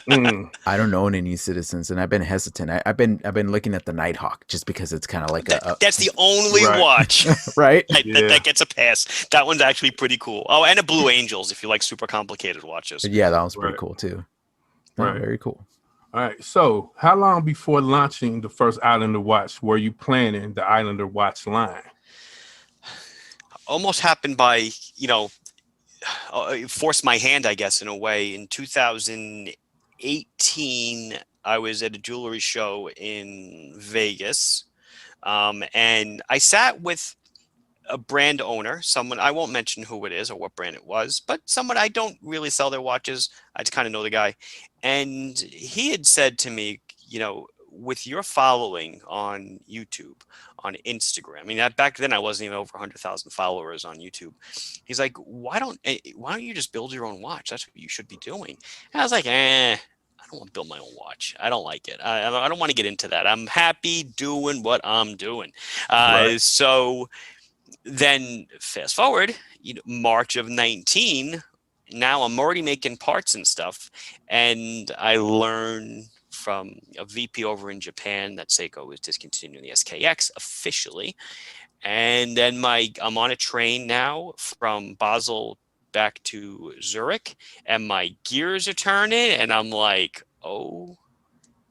I don't own any Citizens, and I've been hesitant. I've been looking at the Nighthawk just because it's kind of like That's the only Right. watch right. that gets a pass. That one's actually pretty cool. Oh, and a Blue Angels if you like super complicated watches. Yeah, that one's pretty Right. cool too. No, Right. very cool. All right. So, how long before launching the first Islander watch were you planning the Islander watch line? Almost happened by, forced my hand, I guess, in a way. In 2018, I was at a jewelry show in Vegas, and I sat with a brand owner, someone, I won't mention who it is or what brand it was, but someone, I don't really sell their watches. I just kind of know the guy. And he had said to me, with your following on YouTube, on Instagram, I mean, back then I wasn't even over 100,000 followers on YouTube. He's like, why don't you just build your own watch? That's what you should be doing. And I was like, I don't want to build my own watch. I don't like it. I don't want to get into that. I'm happy doing what I'm doing. Right. So then fast forward, March of 19, now I'm already making parts and stuff. And I learned from a VP over in Japan that Seiko was discontinuing the SKX officially. And then I'm on a train now from Basel back to Zurich, and my gears are turning, and I'm like, oh,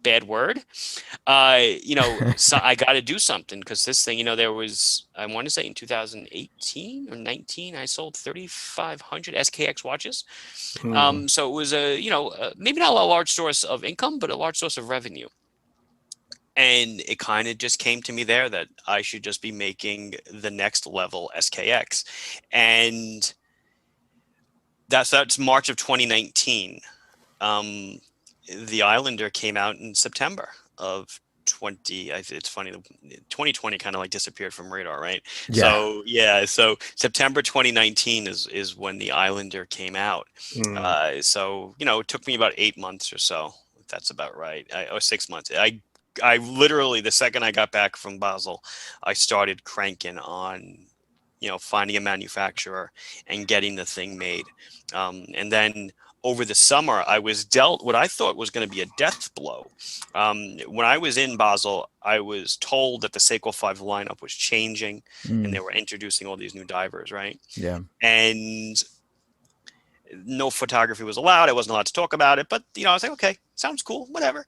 bad word. So I got to do something, because this thing, there was, I want to say in 2018 or 19, I sold 3,500 SKX watches. So it was maybe not a large source of income, but a large source of revenue. And it kind of just came to me there that I should just be making the next level SKX. And that's March of 2019. The Islander came out in September of 20. It's funny, 2020 kind of like disappeared from radar, right? Yeah. So September 2019 is when the Islander came out. So it took me about 8 months or so. That's about right. Or 6 months. I literally, the second I got back from Basel, I started cranking on, finding a manufacturer and getting the thing made. And then over the summer, I was dealt what I thought was going to be a death blow. When I was in Basel, I was told that the Seiko 5 lineup was changing, and they were introducing all these new divers, right? Yeah. And no photography was allowed. I wasn't allowed to talk about it, but I was like, okay, sounds cool, whatever.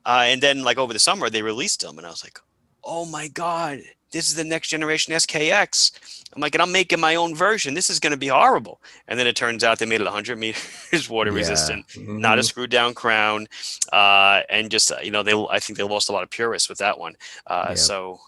And then like over the summer, they released them, and I was like, oh my God, this is the next generation SKX. I'm like, and I'm making my own version. This is going to be horrible. And then it turns out they made it 100 meters water resistant, not a screwed down crown. And just, I think they lost a lot of purists with that one. So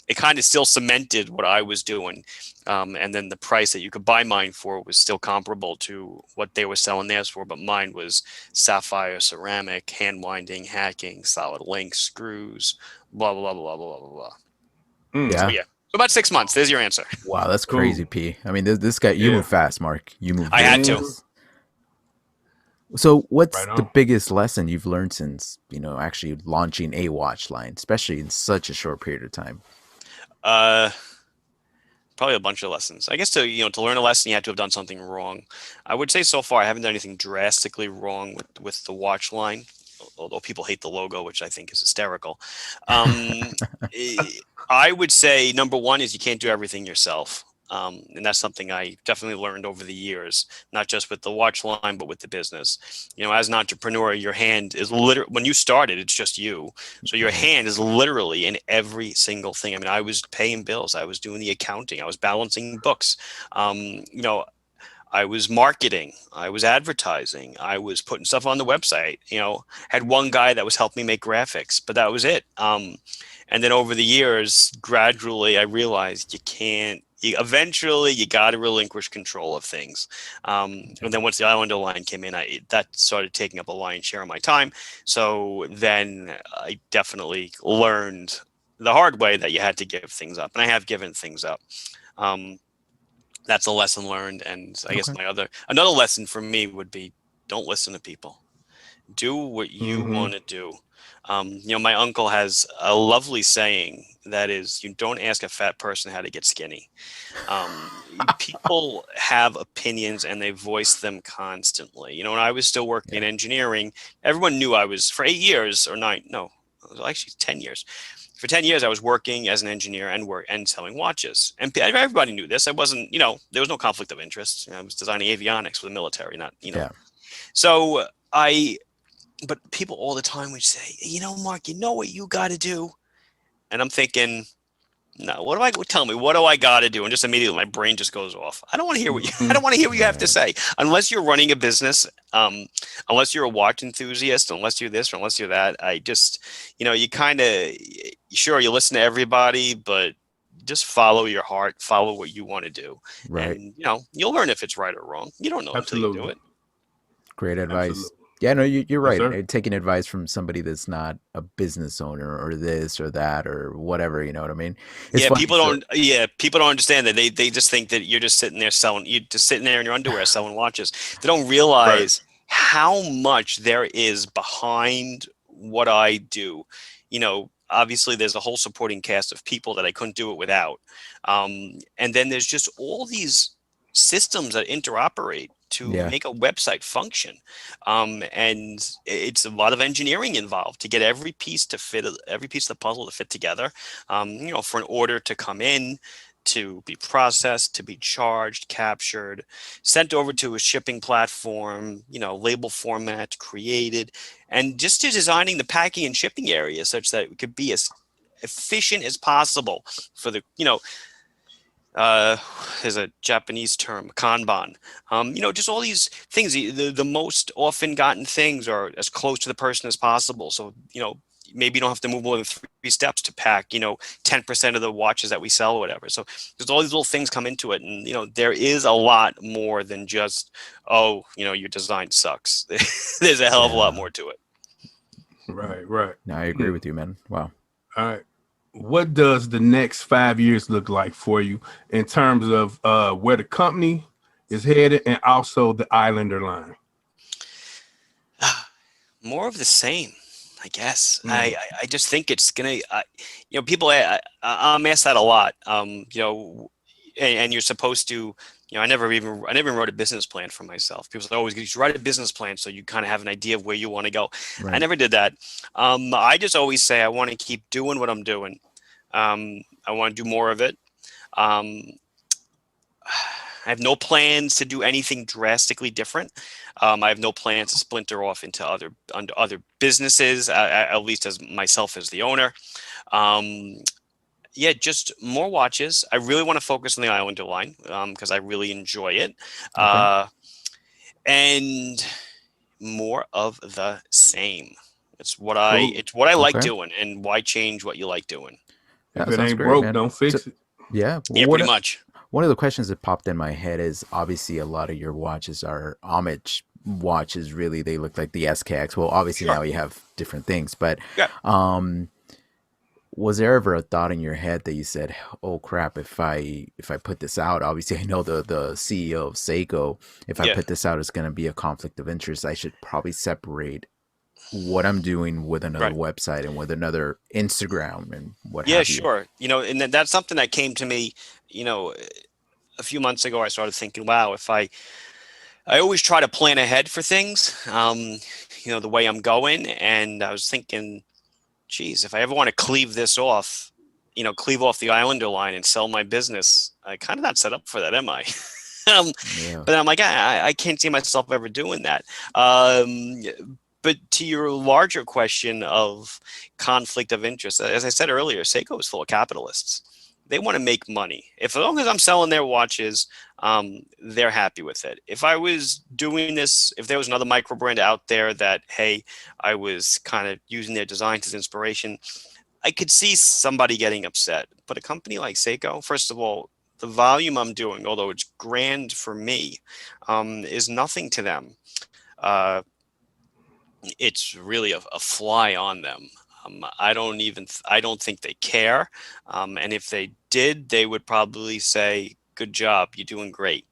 it kind of still cemented what I was doing. And then the price that you could buy mine for was still comparable to what they were selling theirs for. But mine was sapphire, ceramic, hand winding, hacking, solid link, screws, blah, blah, blah, blah, blah, blah, blah. Yeah. So about 6 months. There's your answer. Wow, that's crazy, P. I mean, this guy, you move fast, Mark. You move. I had to. So, what's the biggest lesson you've learned since actually launching a watch line, especially in such a short period of time? Probably a bunch of lessons. I guess to learn a lesson, you had to have done something wrong. I would say so far I haven't done anything drastically wrong with the watch line, although people hate the logo, which I think is hysterical. I would say number one is you can't do everything yourself. And that's something I definitely learned over the years, not just with the watch line, but with the business. As an entrepreneur, your hand is literally, when you started, it's just you. So your hand is literally in every single thing. I mean, I was paying bills. I was doing the accounting. I was balancing books. I was marketing, I was advertising, I was putting stuff on the website, had one guy that was helping me make graphics, but that was it. And then over the years, gradually, I realized eventually you got to relinquish control of things. And then once the Islander line came in, that started taking up a lion's share of my time. So then I definitely learned the hard way that you had to give things up, and I have given things up. That's a lesson learned. And I guess another lesson for me would be, don't listen to people. Do what you want to do. My uncle has a lovely saying that is, you don't ask a fat person how to get skinny. People have opinions and they voice them constantly. When I was still working in engineering, everyone knew I was, for 8 years or 9, no, it was actually 10 years. For 10 years, I was working as an engineer and selling watches. And everybody knew this. I wasn't, there was no conflict of interest. I was designing avionics for the military, not. So but people all the time would say, Mark, you know what you got to do? And I'm thinking, no, tell me, what do I got to do? And just immediately my brain just goes off. I don't want to hear I don't want to hear what you have to say. Unless you're running a business, unless you're a watch enthusiast, unless you're this or unless you're that, I just, you kind of, sure, you listen to everybody, but just follow your heart, follow what you want to do. Right. And, you'll learn if it's right or wrong. You don't know until you do it. Great advice. Absolutely. Yeah, no, you're right. Yes, taking advice from somebody that's not a business owner or this or that or whatever, you know what I mean? It's people don't understand that. They just think that you're just sitting there in your underwear selling watches. They don't realize how much there is behind what I do. Obviously there's a whole supporting cast of people that I couldn't do it without. And then there's just all these systems that interoperate to Yeah. make a website function. And it's a lot of engineering involved to get every piece of the puzzle to fit together, for an order to come in, to be processed, to be charged, captured, sent over to a shipping platform, label format created, and just to designing the packing and shipping area such that it could be as efficient as possible for the, there's a Japanese term, kanban. Just all these things. The most often gotten things are as close to the person as possible. So, maybe you don't have to move more than 3 steps to pack, 10% of the watches that we sell or whatever. So there's all these little things come into it. And, there is a lot more than just, your design sucks. There's a hell of a lot more to it. Right. No, I agree with you, man. Wow. All right. What does the next 5 years look like for you in terms of where the company is headed and also the Islander line? More of the same, I guess. I just think it's gonna, people, I'm asked that a lot. And you're supposed to, I never even wrote a business plan for myself. People say, always, you should write a business plan so you kind of have an idea of where you want to go. Right. I never did that. I just always say I want to keep doing what I'm doing. I want to do more of it. I have no plans to do anything drastically different. I have no plans to splinter off into other businesses, at least as myself as the owner. Just more watches. I really want to focus on the Islander line because I really enjoy it. Okay. And more of the same. It's what I like doing, and why change what you like doing? If it ain't broke, man, don't fix it. Yeah. Yeah, pretty much. One of the questions that popped in my head is obviously a lot of your watches are homage watches. Really, they look like the SKX. Well, obviously now you have different things, but was there ever a thought in your head that you said, "Oh crap! If I put this out, obviously I know the CEO of Seiko. If I put this out, it's going to be a conflict of interest. I should probably separate what I'm doing with another website and with another Instagram and what have you." Sure. And that's something that came to me, a few months ago. I started thinking, wow, if I always try to plan ahead for things, the way I'm going. And I was thinking, geez, if I ever want to cleave this off, cleave off the Islander line and sell my business, I kind of not set up for that, am I? But then I'm like, I can't see myself ever doing that. But to your larger question of conflict of interest, as I said earlier, Seiko is full of capitalists. They want to make money. As long as I'm selling their watches, they're happy with it. If I was doing this, if there was another micro brand out there that, hey, I was kind of using their designs as inspiration, I could see somebody getting upset. But a company like Seiko, first of all, the volume I'm doing, although it's grand for me, is nothing to them. It's really a fly on them. I don't think they care. And if they did, they would probably say, good job, you're doing great.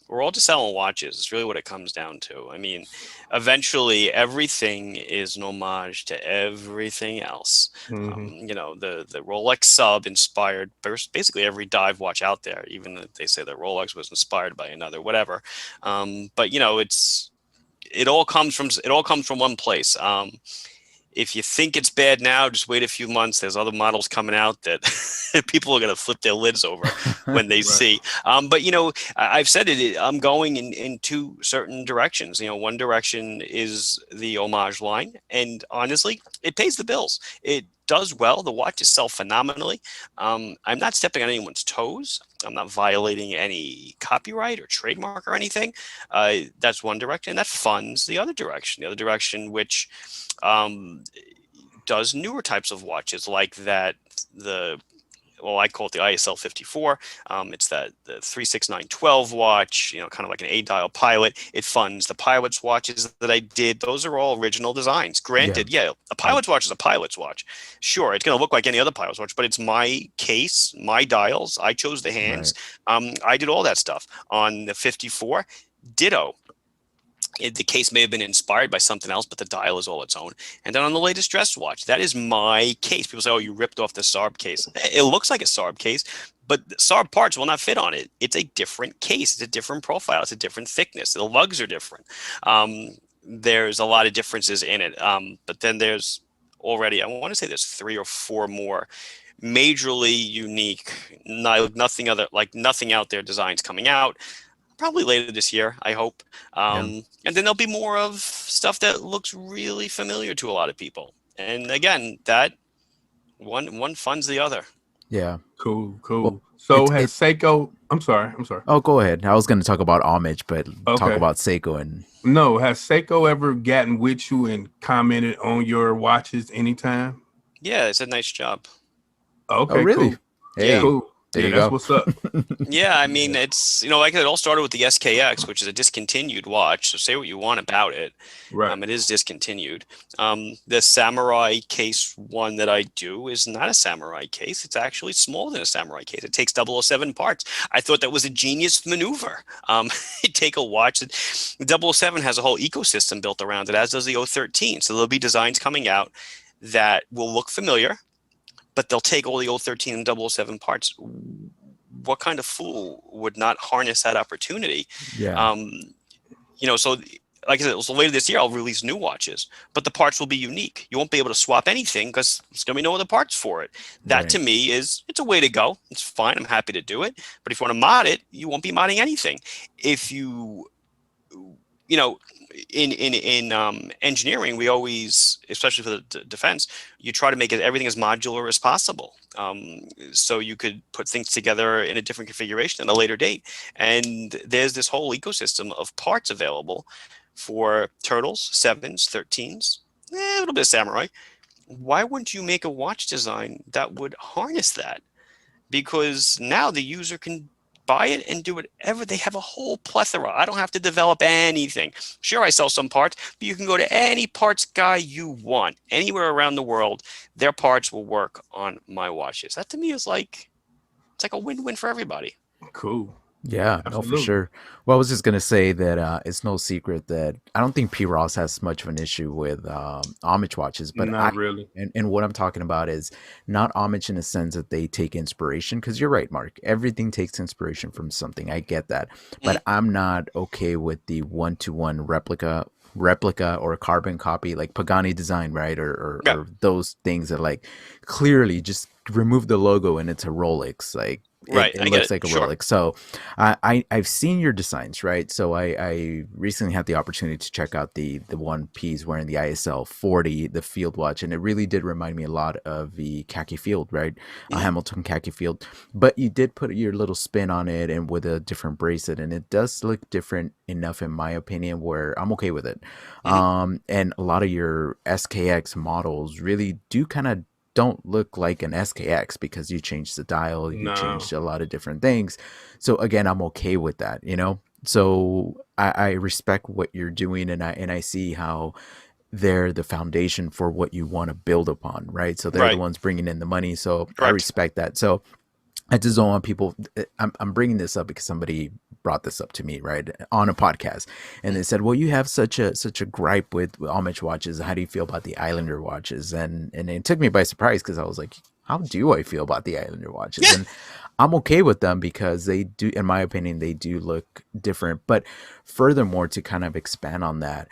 We're all just selling watches. It's really what it comes down to. I mean, eventually everything is an homage to everything else. The Rolex sub inspired basically every dive watch out there, even if they say that Rolex was inspired by another, whatever. But it all comes from one place. If you think it's bad now, just wait a few months. There's other models coming out that people are going to flip their lids over when they see. But, I've said it, I'm going in two certain directions. One direction is the homage line. And honestly, it pays the bills. It does well. The watches sell phenomenally. I'm not stepping on anyone's toes. I'm not violating any copyright or trademark or anything. That's one direction. That funds the other direction. The other direction, which does newer types of watches like that. I call it the ISL 54. It's the 36912 watch, kind of like an 8-dial Pilot. It funds the Pilot's watches that I did. Those are all original designs. Granted, a Pilot's watch is a Pilot's watch. Sure, it's going to look like any other Pilot's watch, but it's my case, my dials. I chose the hands. I did all that stuff. On the 54, ditto. The case may have been inspired by something else, but the dial is all its own. And then on the latest dress watch, that is my case. People say, oh, you ripped off the Saab case. It looks like a Saab case, but SAR parts will not fit on it. It's a different case. It's a different profile. It's a different thickness. The lugs are different. There's a lot of differences in it. But then there's already, I want to say there's 3 or 4 more majorly unique, nothing out there designs coming out. Probably later this year, I hope. And then there'll be more of stuff that looks really familiar to a lot of people. And again, that one funds the other. Yeah. Cool. Well, So has Seiko? I'm sorry. Oh, go ahead. I was going to talk about homage, but talk Okay. about Seiko and. No, has Seiko ever gotten with you and commented on your watches anytime? Yeah, it's a nice job. Okay, Oh, really? cool. Hey, Cool. there you That's go. what's up. Yeah, I mean, it's, like it all started with the SKX, which is a discontinued watch. So say what you want about it. Right. It is discontinued. The Samurai case one that I do is not a Samurai case. It's actually smaller than a Samurai case. It takes 007 parts. I thought that was a genius maneuver. Take a watch. The 007 has a whole ecosystem built around it, as does the 013. So there'll be designs coming out that will look familiar, but they'll take all the 013 and 007 parts. What kind of fool would not harness that opportunity? Yeah. So like I said, so later this year, I'll release new watches, but the parts will be unique. You won't be able to swap anything because there's going to be no other parts for it. That to me it's a way to go. It's fine. I'm happy to do it. But if you want to mod it, you won't be modding anything. If in engineering, we always, especially for the defense, you try to make everything as modular as possible. So you could put things together in a different configuration at a later date. And there's this whole ecosystem of parts available for turtles, 7s, 13s, a little bit of samurai. Why wouldn't you make a watch design that would harness that? Because now the user can buy it and do whatever. They have a whole plethora. I don't have to develop anything. Sure, I sell some parts, but you can go to any parts guy you want anywhere around the world. Their parts will work on my watches. That to me is like, it's like a win-win for everybody. Cool. Yeah, no, for Absolutely. sure. Well, I was just gonna say that it's no secret that I don't think P. Ross has much of an issue with homage watches, but Not really. and what I'm talking about is not homage in the sense that they take inspiration, because you're right, Mark. Everything takes inspiration from something. I get that, but I'm not okay with the 1-to-1 replica or carbon copy like Pagani design, right? Or those things that like clearly just remove the logo and it's a Rolex, like. Right, It looks like a Rolex. So I've seen your designs, right? So I recently had the opportunity to check out the one piece wearing the ISL 40, the field watch, and it really did remind me a lot of the khaki field, right? Hamilton khaki field. But you did put your little spin on it and with a different bracelet, and it does look different enough in my opinion where I'm okay with it. And a lot of your SKX models really do kind of don't look like an SKX because you changed the dial, you changed a lot of different things. So again, I'm okay with that, So I respect what you're doing, and I see how they're the foundation for what you want to build upon, right? So they're the ones bringing in the money. So I respect that. So I just don't want people. I'm bringing this up because somebody brought this up to me, right, on a podcast, and they said, "Well, you have such a gripe with homage watches. How do you feel about the Islander watches?" And it took me by surprise because I was like, "How do I feel about the Islander watches?" And I'm okay with them because they do, in my opinion, they do look different. But furthermore, to kind of expand on that,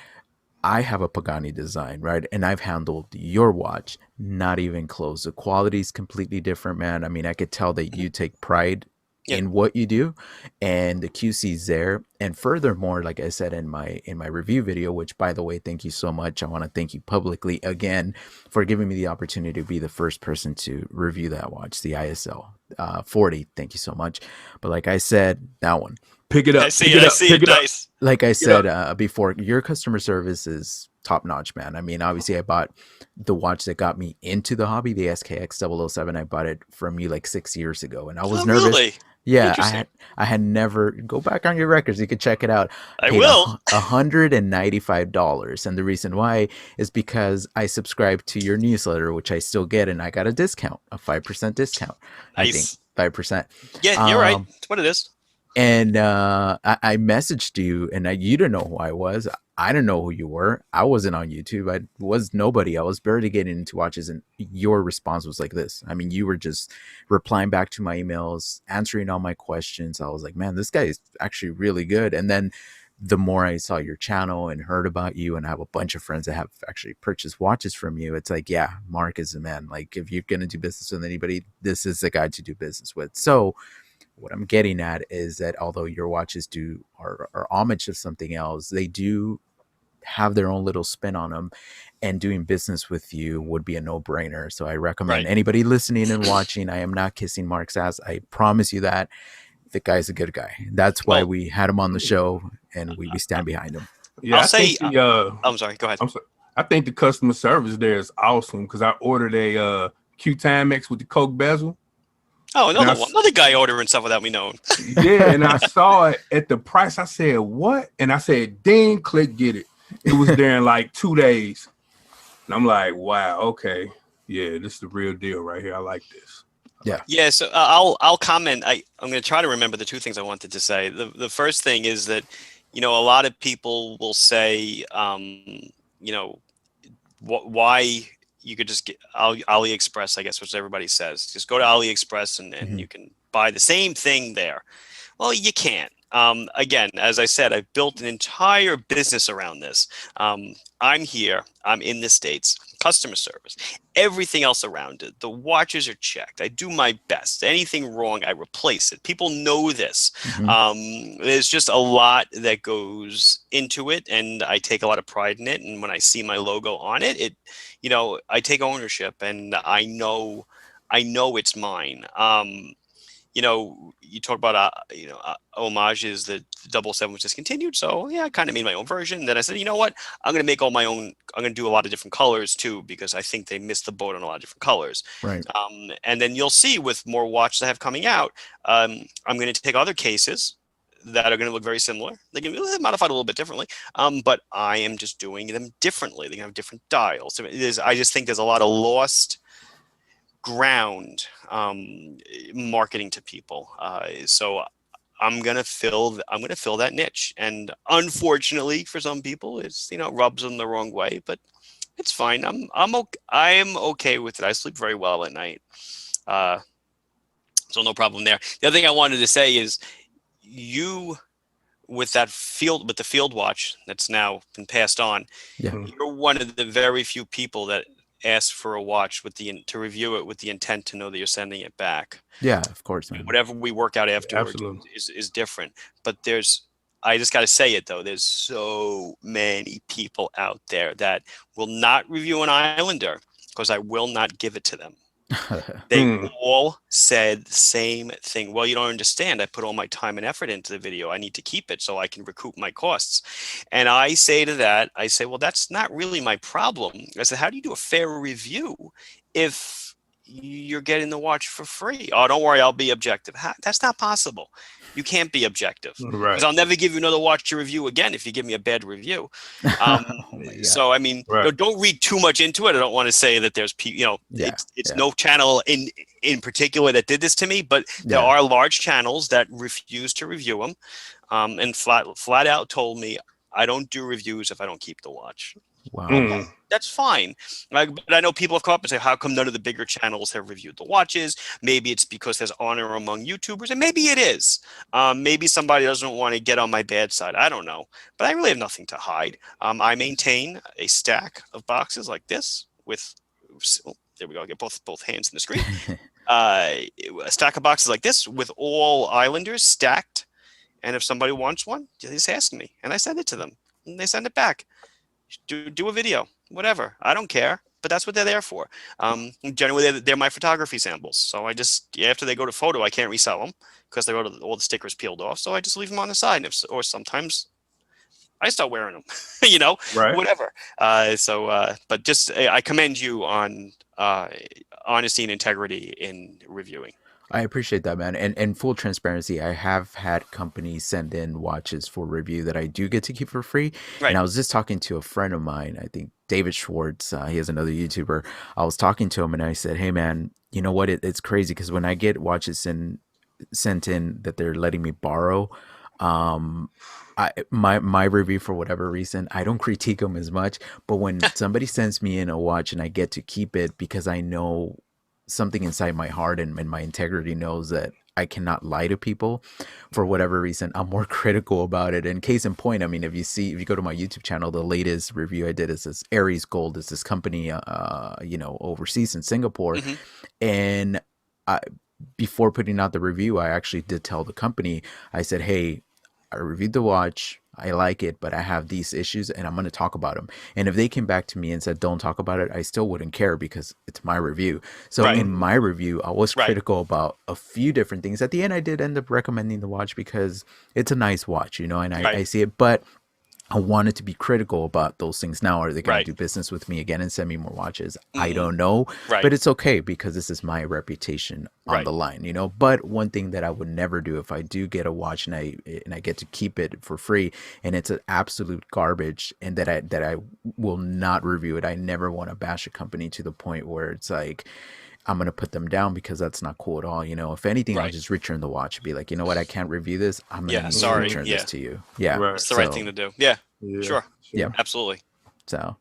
I have a Pagani design, right? And I've handled your watch, not even close. The quality is completely different, man. I mean, I could tell that you take pride in what you do, and the QC is there. And furthermore, like I said in my review video, which by the way, thank you so much. I want to thank you publicly again for giving me the opportunity to be the first person to review that watch, the ISL 40. Thank you so much. But like I said, that one. Pick it up. I see it nice. Like I said before, your customer service is top notch, man. I mean, obviously I bought the watch that got me into the hobby, the SKX 007. I bought it from you like 6 years ago, and I was nervous. Really? Yeah, I had never, go back on your records. You could check it out. I will. $195. And the reason why is because I subscribed to your newsletter, which I still get, and I got a discount, a 5% discount. Nice. I think 5%. Yeah, you're right. That's what it is. And I messaged you, and you didn't know who I was. I didn't know who you were. I wasn't on YouTube. I was nobody. I was barely getting into watches, and your response was like this. I mean, you were just replying back to my emails, answering all my questions. I was like, man, this guy is actually really good. And then the more I saw your channel and heard about you, and I have a bunch of friends that have actually purchased watches from you, it's like, yeah, Mark is the man. Like, if you're going to do business with anybody, this is the guy to do business with. So what I'm getting at is that although your watches are homage to something else, they do have their own little spin on them, and doing business with you would be a no-brainer. So I recommend anybody listening and watching, I am not kissing Mark's ass. I promise you that. The guy's a good guy. That's why we had him on the show, and we stand behind him. Yeah, I'll say I'm sorry, go ahead. I think the customer service there is awesome, because I ordered a Q-Timex with the Coke bezel. Oh, another guy ordering stuff without me knowing. Yeah, and I saw it at the price. I said, what? And I said, ding, click, get it. It was there in like 2 days. And I'm like, wow, okay. Yeah, this is the real deal right here. I like this. Yeah. So I'll comment. I'm going to try to remember the two things I wanted to say. The first thing is that, a lot of people will say, why you could just get AliExpress, I guess, which everybody says. Just go to AliExpress and you can buy the same thing there. Well, you can't. Again, as I said, I've built an entire business around this. I'm here. I'm in the States. Customer service, everything else around it. The watches are checked. I do my best. Anything wrong, I replace it. People know this. There's just a lot that goes into it, and I take a lot of pride in it. And when I see my logo on it, I take ownership, and I know it's mine. You talk about, homages that 007 was discontinued. So yeah, I kind of made my own version. Then I said, you know what? I'm going to make all my own. I'm going to do a lot of different colors too, because I think they missed the boat on a lot of different colors. Right. And then you'll see with more watches I have coming out, I'm going to take other cases that are going to look very similar. They can be modified a little bit differently, but I am just doing them differently. They can have different dials. I just think there's a lot of lost ground marketing to people. So I'm gonna fill that niche, and unfortunately for some people, it's rubs them the wrong way, but it's fine. I'm okay with it. I sleep very well at night, so no problem there. The other thing I wanted to say is with the field watch that's now been passed on. You're one of the very few people that ask for a watch to review it with the intent to know that you're sending it back. Yeah, of course, man. Whatever we work out afterwards is different. But I just got to say it though, there's so many people out there that will not review an Islander because I will not give it to them. They all said the same thing. Well, you don't understand. I put all my time and effort into the video. I need to keep it so I can recoup my costs. And I say to that, well, that's not really my problem. I said, how do you do a fair review if you're getting the watch for free? Oh, don't worry, I'll be objective. That's not possible. You can't be objective, because I'll never give you another watch to review again if you give me a bad review. So I mean, don't read too much into it. I don't want to say that there's it's no channel in particular that did this to me, but there are large channels that refuse to review them, and flat out told me, I don't do reviews if I don't keep the watch. Wow. Okay, that's fine. But I know people have come up and say, how come none of the bigger channels have reviewed the watches? Maybe it's because there's honor among YouTubers, and maybe it is. Maybe somebody doesn't want to get on my bad side. I don't know. But I really have nothing to hide. I maintain a stack of boxes like this with, there we go, I get both hands in the screen. A stack of boxes like this with all Islanders stacked. And if somebody wants one, they just ask me, and I send it to them, and they send it back. Do a video, whatever. I don't care, but that's what they're there for. Generally, they're my photography samples. So I just, after they go to photo, I can't resell them because they got all the stickers peeled off. So I just leave them on the side. Or sometimes I start wearing them, whatever. But just, I commend you on honesty and integrity in reviewing. I appreciate that, man. And full transparency, I have had companies send in watches for review that I do get to keep for free. Right. And I was just talking to a friend of mine, I think David Schwartz, he is another YouTuber. I was talking to him and I said, hey, man, you know what? It's crazy because when I get watches sent in that they're letting me borrow, My review, for whatever reason, I don't critique them as much, but when somebody sends me in a watch and I get to keep it because I know something inside my heart and my integrity knows that I cannot lie to people for whatever reason, I'm more critical about it. And case in point, I mean, if you go to my YouTube channel, the latest review I did is this Aries Gold. It's this company, overseas in Singapore. Mm-hmm. And I, before putting out the review, I actually did tell the company, I said, hey, I reviewed the watch. I like it, but I have these issues and I'm going to talk about them. And if they came back to me and said, don't talk about it, I still wouldn't care because it's my review. So Right. in my review, I was Right. critical about a few different things. At the end, I did end up recommending the watch because it's a nice watch, and Right. I see it, but I wanted to be critical about those things. Now, are they going Right. to do business with me again and send me more watches? I Mm-hmm. don't know, Right. but it's okay because this is my reputation on Right. the line, But one thing that I would never do if I do get a watch and I get to keep it for free and it's an absolute garbage and that I will not review it. I never want to bash a company to the point where it's like I'm gonna put them down because that's not cool at all. If anything, I'll Right. just return the watch and be like, you know what, I can't review this. I'm gonna Yeah. need to Sorry. return Yeah. this to you. Yeah. Right. It's the right thing to do. Yeah. Yeah. Sure. Yeah. Absolutely. So,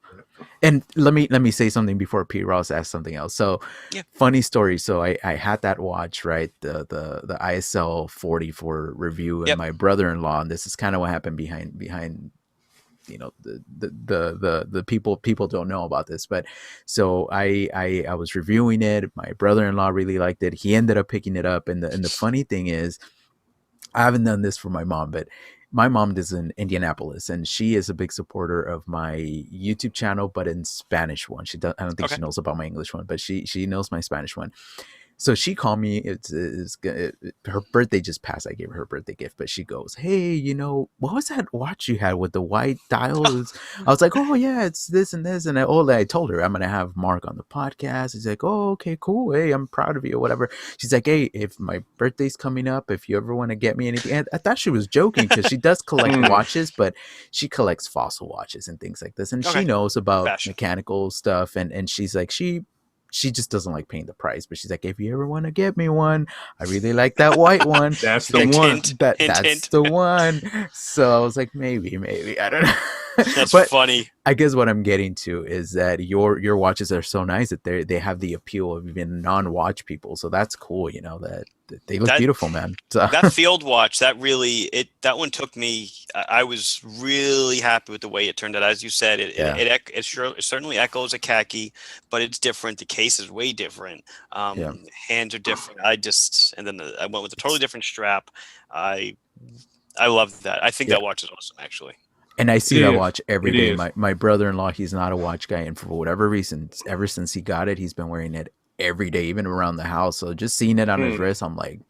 and let me say something before P. Ross asks something else. So, Yeah. funny story. So I had that watch, right? The ISL 40 for review, and Yep. my brother-in-law, and this is kind of what happened behind the people don't know about this, but so I was reviewing it. My brother-in-law really liked it. He ended up picking it up, and the funny thing is, I haven't done this for my mom, but my mom is in Indianapolis and she is a big supporter of my YouTube channel, but in Spanish one. I don't think Okay. she knows about my English one, but she knows my Spanish one. So she called me. Her birthday just passed. I gave her birthday gift, but she goes, "Hey, what was that watch you had with the white dial?" I was like, "Oh yeah, it's this and this." And I told her I'm gonna have Marc on the podcast. He's like, "Oh, okay, cool. Hey, I'm proud of you, or whatever." She's like, "Hey, if my birthday's coming up, if you ever want to get me anything," and I thought she was joking because she does collect watches, but she collects fossil watches and things like this, and Okay. she knows about Fashion. mechanical stuff, and she's like, she just doesn't like paying the price, but she's like, if you ever want to get me one, I really like that white one. That's She's the like, one. That's Hint. the one. So I was like, maybe, I don't know. That's But funny. I guess what I'm getting to is that your watches are so nice that they have the appeal of even non-watch people. So that's cool, that they look beautiful, man. So. That field watch, that one took me. I was really happy with the way it turned out. As you said, it certainly echoes a khaki, but it's different. The case is way different. Hands are different. And then I went with a totally different strap. I love that. I think that watch is awesome, actually. And I see that watch every day. Is. My brother-in-law, he's not a watch guy, and for whatever reason, ever since he got it, he's been wearing it every day, even around the house. So just seeing it on his wrist, I'm like,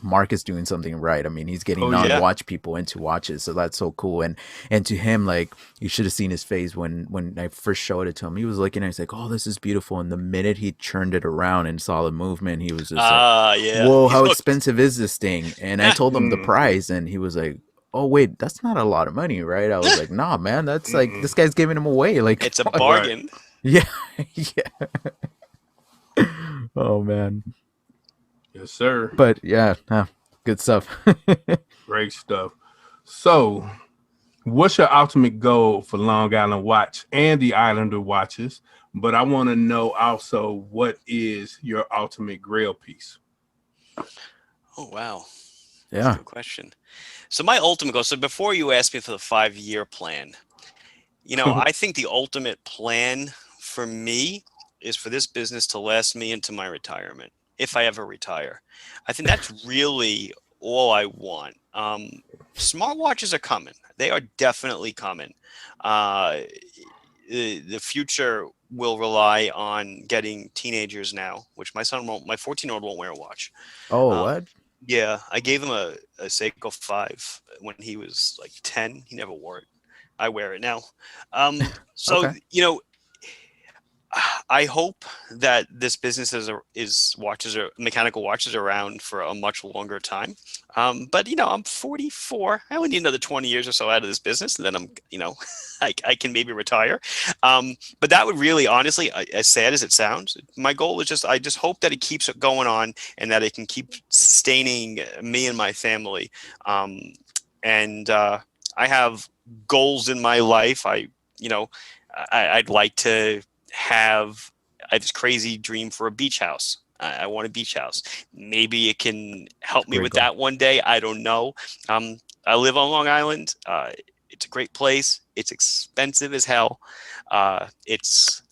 Marc is doing something right. I mean, he's getting non-watch people into watches, so that's so cool. And to him, like, you should have seen his face when I first showed it to him. He was looking at it, he's like, "Oh, this is beautiful." And the minute he turned it around and saw the movement, he was just like, "Whoa, how expensive is this thing?" And I told him the price, and he was like, "Oh wait, that's not a lot of money, right?" I was like, "Nah, man, that's like this guy's giving him away. Like, it's a bargain." Yeah, yeah. Oh man. Yes, sir. But yeah, good stuff. Great stuff. So, what's your ultimate goal for Long Island Watch and the Islander watches? But I want to know also, what is your ultimate grail piece? Oh wow. Yeah. That's a good question. So my ultimate goal, so before you ask me for the 5-year plan, I think the ultimate plan for me is for this business to last me into my retirement, if I ever retire. I think that's really all I want. Smartwatches are coming. They are definitely coming. The future will rely on getting teenagers now, which my 14-year-old won't wear a watch. Oh, what? Yeah, I gave him a Seiko 5 when he was like 10. He never wore it. I wear it now. So, Okay. I hope that this business is mechanical watches around for a much longer time. But I'm 44. I only need another 20 years or so out of this business, and then I'm, I can maybe retire. But that would really, honestly, as sad as it sounds, my goal is I just hope that it keeps going on and that it can keep sustaining me and my family. and I have goals in my life. I'd like to have. I have this crazy dream for a beach house. I want a beach house. Maybe it can help me with that one day. I don't know. I live on Long Island. It's a great place. It's expensive as hell. It's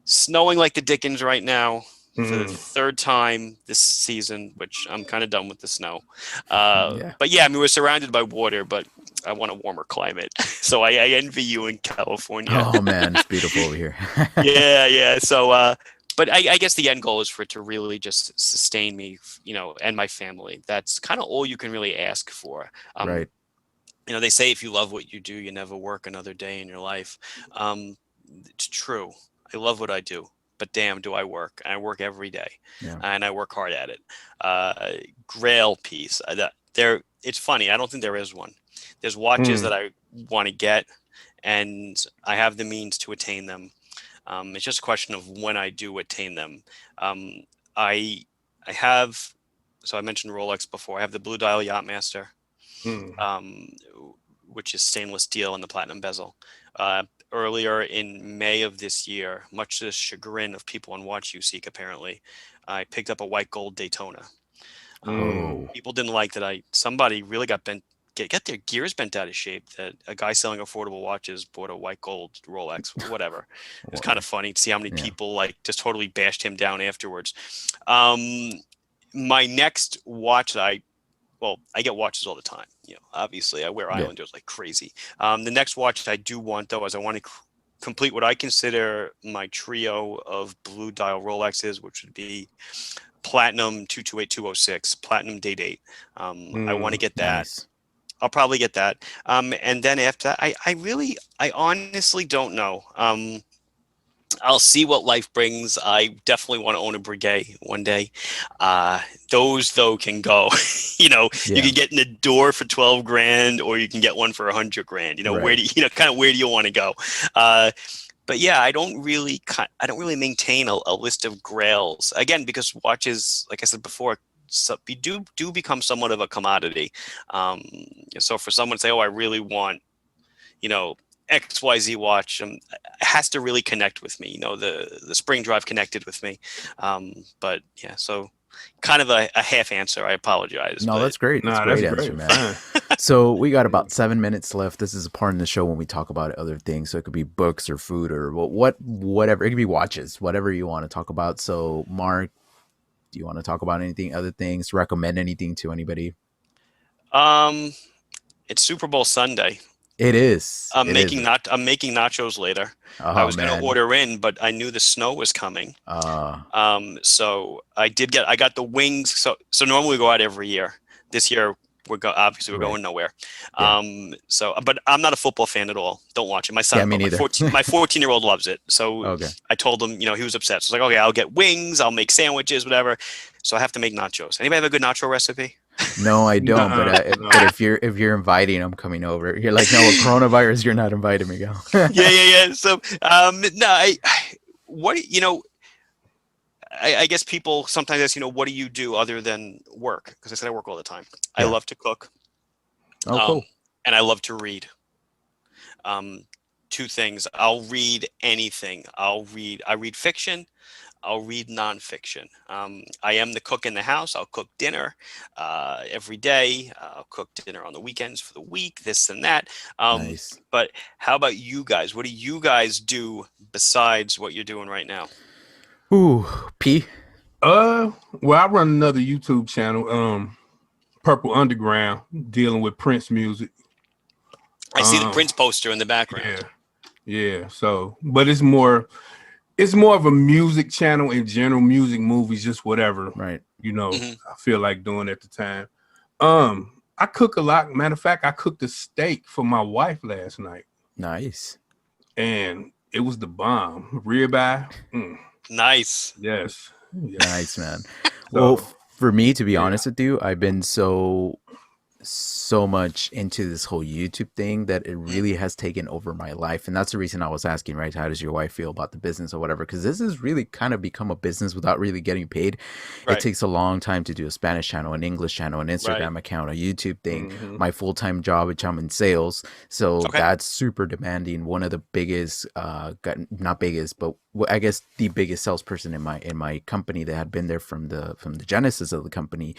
snowing like the dickens right now for the third time this season, which I'm kind of done with the snow. But yeah, I mean, we're surrounded by water, but I want a warmer climate. So I envy you in California. Oh man, it's beautiful over here. Yeah. So, but I guess the end goal is for it to really just sustain me, and my family. That's kind of all you can really ask for. Right. They say if you love what you do, you never work another day in your life. It's true. I love what I do, but damn, do I work. I work every day, and I work hard at it. Grail piece. It's funny. I don't think there is one. There's watches that I want to get, and I have the means to attain them. It's just a question of when I do attain them. I have, so I mentioned Rolex before. I have the Blue Dial Yachtmaster. Which is stainless steel and the platinum bezel. Earlier in May of this year, much to the chagrin of people on Watch You Seek, apparently, I picked up a white gold Daytona. People didn't like that. Somebody really got their gears bent out of shape. That a guy selling affordable watches bought a white gold Rolex, whatever. It's kind of funny to see how many people just totally bashed him down afterwards. My next watch that I get watches all the time. Obviously I wear Islanders like crazy. The next watch I do want, though, is I want to complete what I consider my trio of blue dial Rolexes, which would be platinum 228206, platinum date 8. I want to get that. Nice. I'll probably get that. And then after that, I honestly don't know. I'll see what life brings. I definitely want to own a Breguet one day. Those though can go. You can get in the door for $12,000, or you can get one for $100,000. Where do where do you want to go? But yeah, I don't really maintain a list of grails, again, because watches, like I said before, do become somewhat of a commodity. So for someone to say, "Oh, I really want," XYZ watch, it has to really connect with me. The spring drive connected with me. But yeah, so kind of a half answer. I apologize. No, that's great. That's a great answer, man. So we got about 7 minutes left. This is a part in the show when we talk about other things. So it could be books or food or whatever. It could be watches, whatever you want to talk about. So Mark, do you want to talk about anything, other things, recommend anything to anybody? It's Super Bowl Sunday. It is. I'm making nachos later. I was going to order in, but I knew the snow was coming. So I got the wings. So normally we go out every year. This year we're going nowhere. Yeah. But I'm not a football fan at all. Don't watch it. My son, my 14-year-old loves it. So I told him, he was upset. So I was like, okay, I'll get wings. I'll make sandwiches, whatever. So I have to make nachos. Anybody have a good nacho recipe? No, I don't. But if you're inviting, I'm coming over. You're like, no, with coronavirus, you're not inviting me. Go. Yeah. So I guess people sometimes ask, what do you do other than work? Because I said I work all the time. Yeah. I love to cook. Oh, cool. And I love to read. Two things. I'll read anything. I read fiction. I'll read nonfiction. I am the cook in the house. I'll cook dinner every day. I'll cook dinner on the weekends for the week, this and that. Nice. But how about you guys? What do you guys do besides what you're doing right now? Ooh, P. Well, I run another YouTube channel, Purple Underground, dealing with Prince music. I see the Prince poster in the background. Yeah. So, but it's more of a music channel in general, music, movies, just whatever. Right. I feel like doing at the time. I cook a lot. Matter of fact, I cooked a steak for my wife last night. Nice. And it was the bomb. Ribeye. Nice. Yes. Nice, man. Well, for me, to be honest with you, I've been so so much into this whole YouTube thing that it really has taken over my life. And that's the reason I was asking, right? How does your wife feel about the business or whatever? Because this has really kind of become a business without really getting paid. It takes a long time to do a Spanish channel, an English channel, an Instagram account, a YouTube thing. My full-time job, which I'm in sales. So that's super demanding. One of the biggest, not biggest, but I guess the biggest salesperson in my company that had been there from the genesis of the company,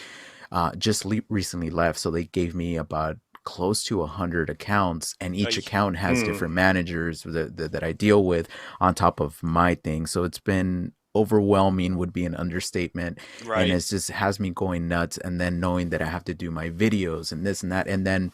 just recently left. So they gave me about close to 100 accounts, and each account has different managers that I deal with on top of my thing. So it's been overwhelming, would be an understatement. And it just has me going nuts. And then knowing that I have to do my videos and this and that, and then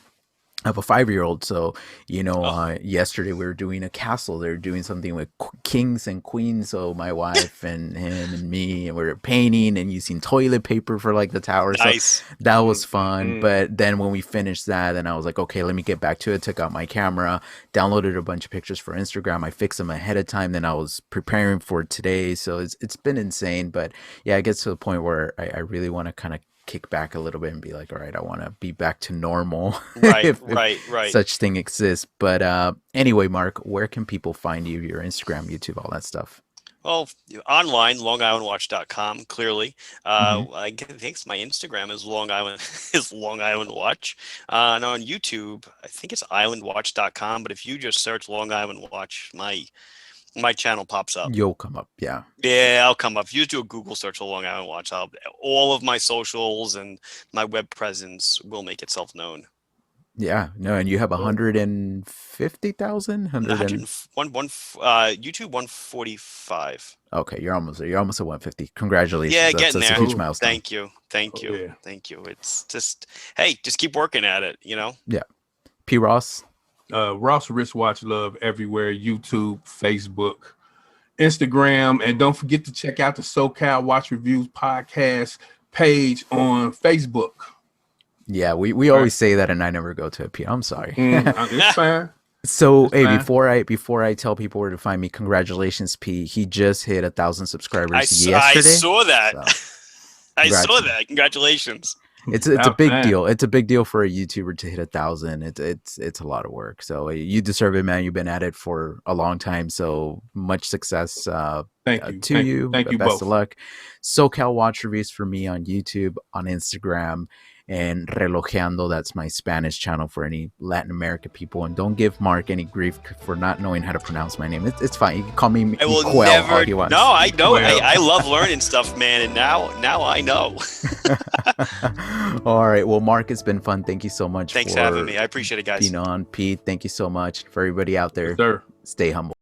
I have a 5-year-old, so yesterday we were doing a castle. They were doing something with kings and queens. So my wife and him and me, and we were painting and using toilet paper for like the tower. Nice. So that was fun. But then when we finished that, then I was like, okay, let me get back to it. Took out my camera, downloaded a bunch of pictures for Instagram. I fixed them ahead of time. Then I was preparing for today. So it's been insane. But yeah, it gets to the point where I really want to kind of kick back a little bit and be like, all right, I want to be back to normal. If such thing exists. But anyway, Mark, where can people find you? Your Instagram, YouTube, all that stuff? Well, online, longislandwatch.com, clearly. I think my Instagram is Long Island Watch. And on YouTube, I think it's islandwatch.com. But if you just search Long Island Watch, my channel pops up. You'll come up, yeah. Yeah, I'll come up. If you do a Google search for Long Island Watch, all of my socials and my web presence will make itself known. Yeah, no, and you have 150,000? YouTube 145. Okay, you're almost there. You're almost at 150. Congratulations. Yeah, that's there. A huge milestone. Thank you. Thank you. It's just, hey, just keep working at it, Yeah. P. Ross. Ross Wristwatch Love everywhere: YouTube, Facebook, Instagram, and don't forget to check out the SoCal Watch Reviews podcast page on Facebook. Yeah, we always say that, and I never go to it. I'm sorry. It's fine. So hey, before I tell people where to find me, congratulations, P. He just hit 1,000 subscribers yesterday. I saw that. So, I saw that. Congratulations. It's a big deal. It's a big deal for a YouTuber to hit 1,000. It's a lot of work. So you deserve it, man. You've been at it for a long time. So much success. Thank you. Best both. of luck. SoCal Watch Reviews for me on YouTube, on Instagram, and Relojeando. That's my Spanish channel for any Latin America people. And don't give Mark any grief for not knowing how to pronounce my name. It's fine. You can call me Miquel all you want. No, I know. I love learning stuff, man. And now I know. All right. Well, Mark, it's been fun. Thank you so much. Thanks for having me. I appreciate it, guys. Being on. Pete, thank you so much. For everybody out there, stay humble.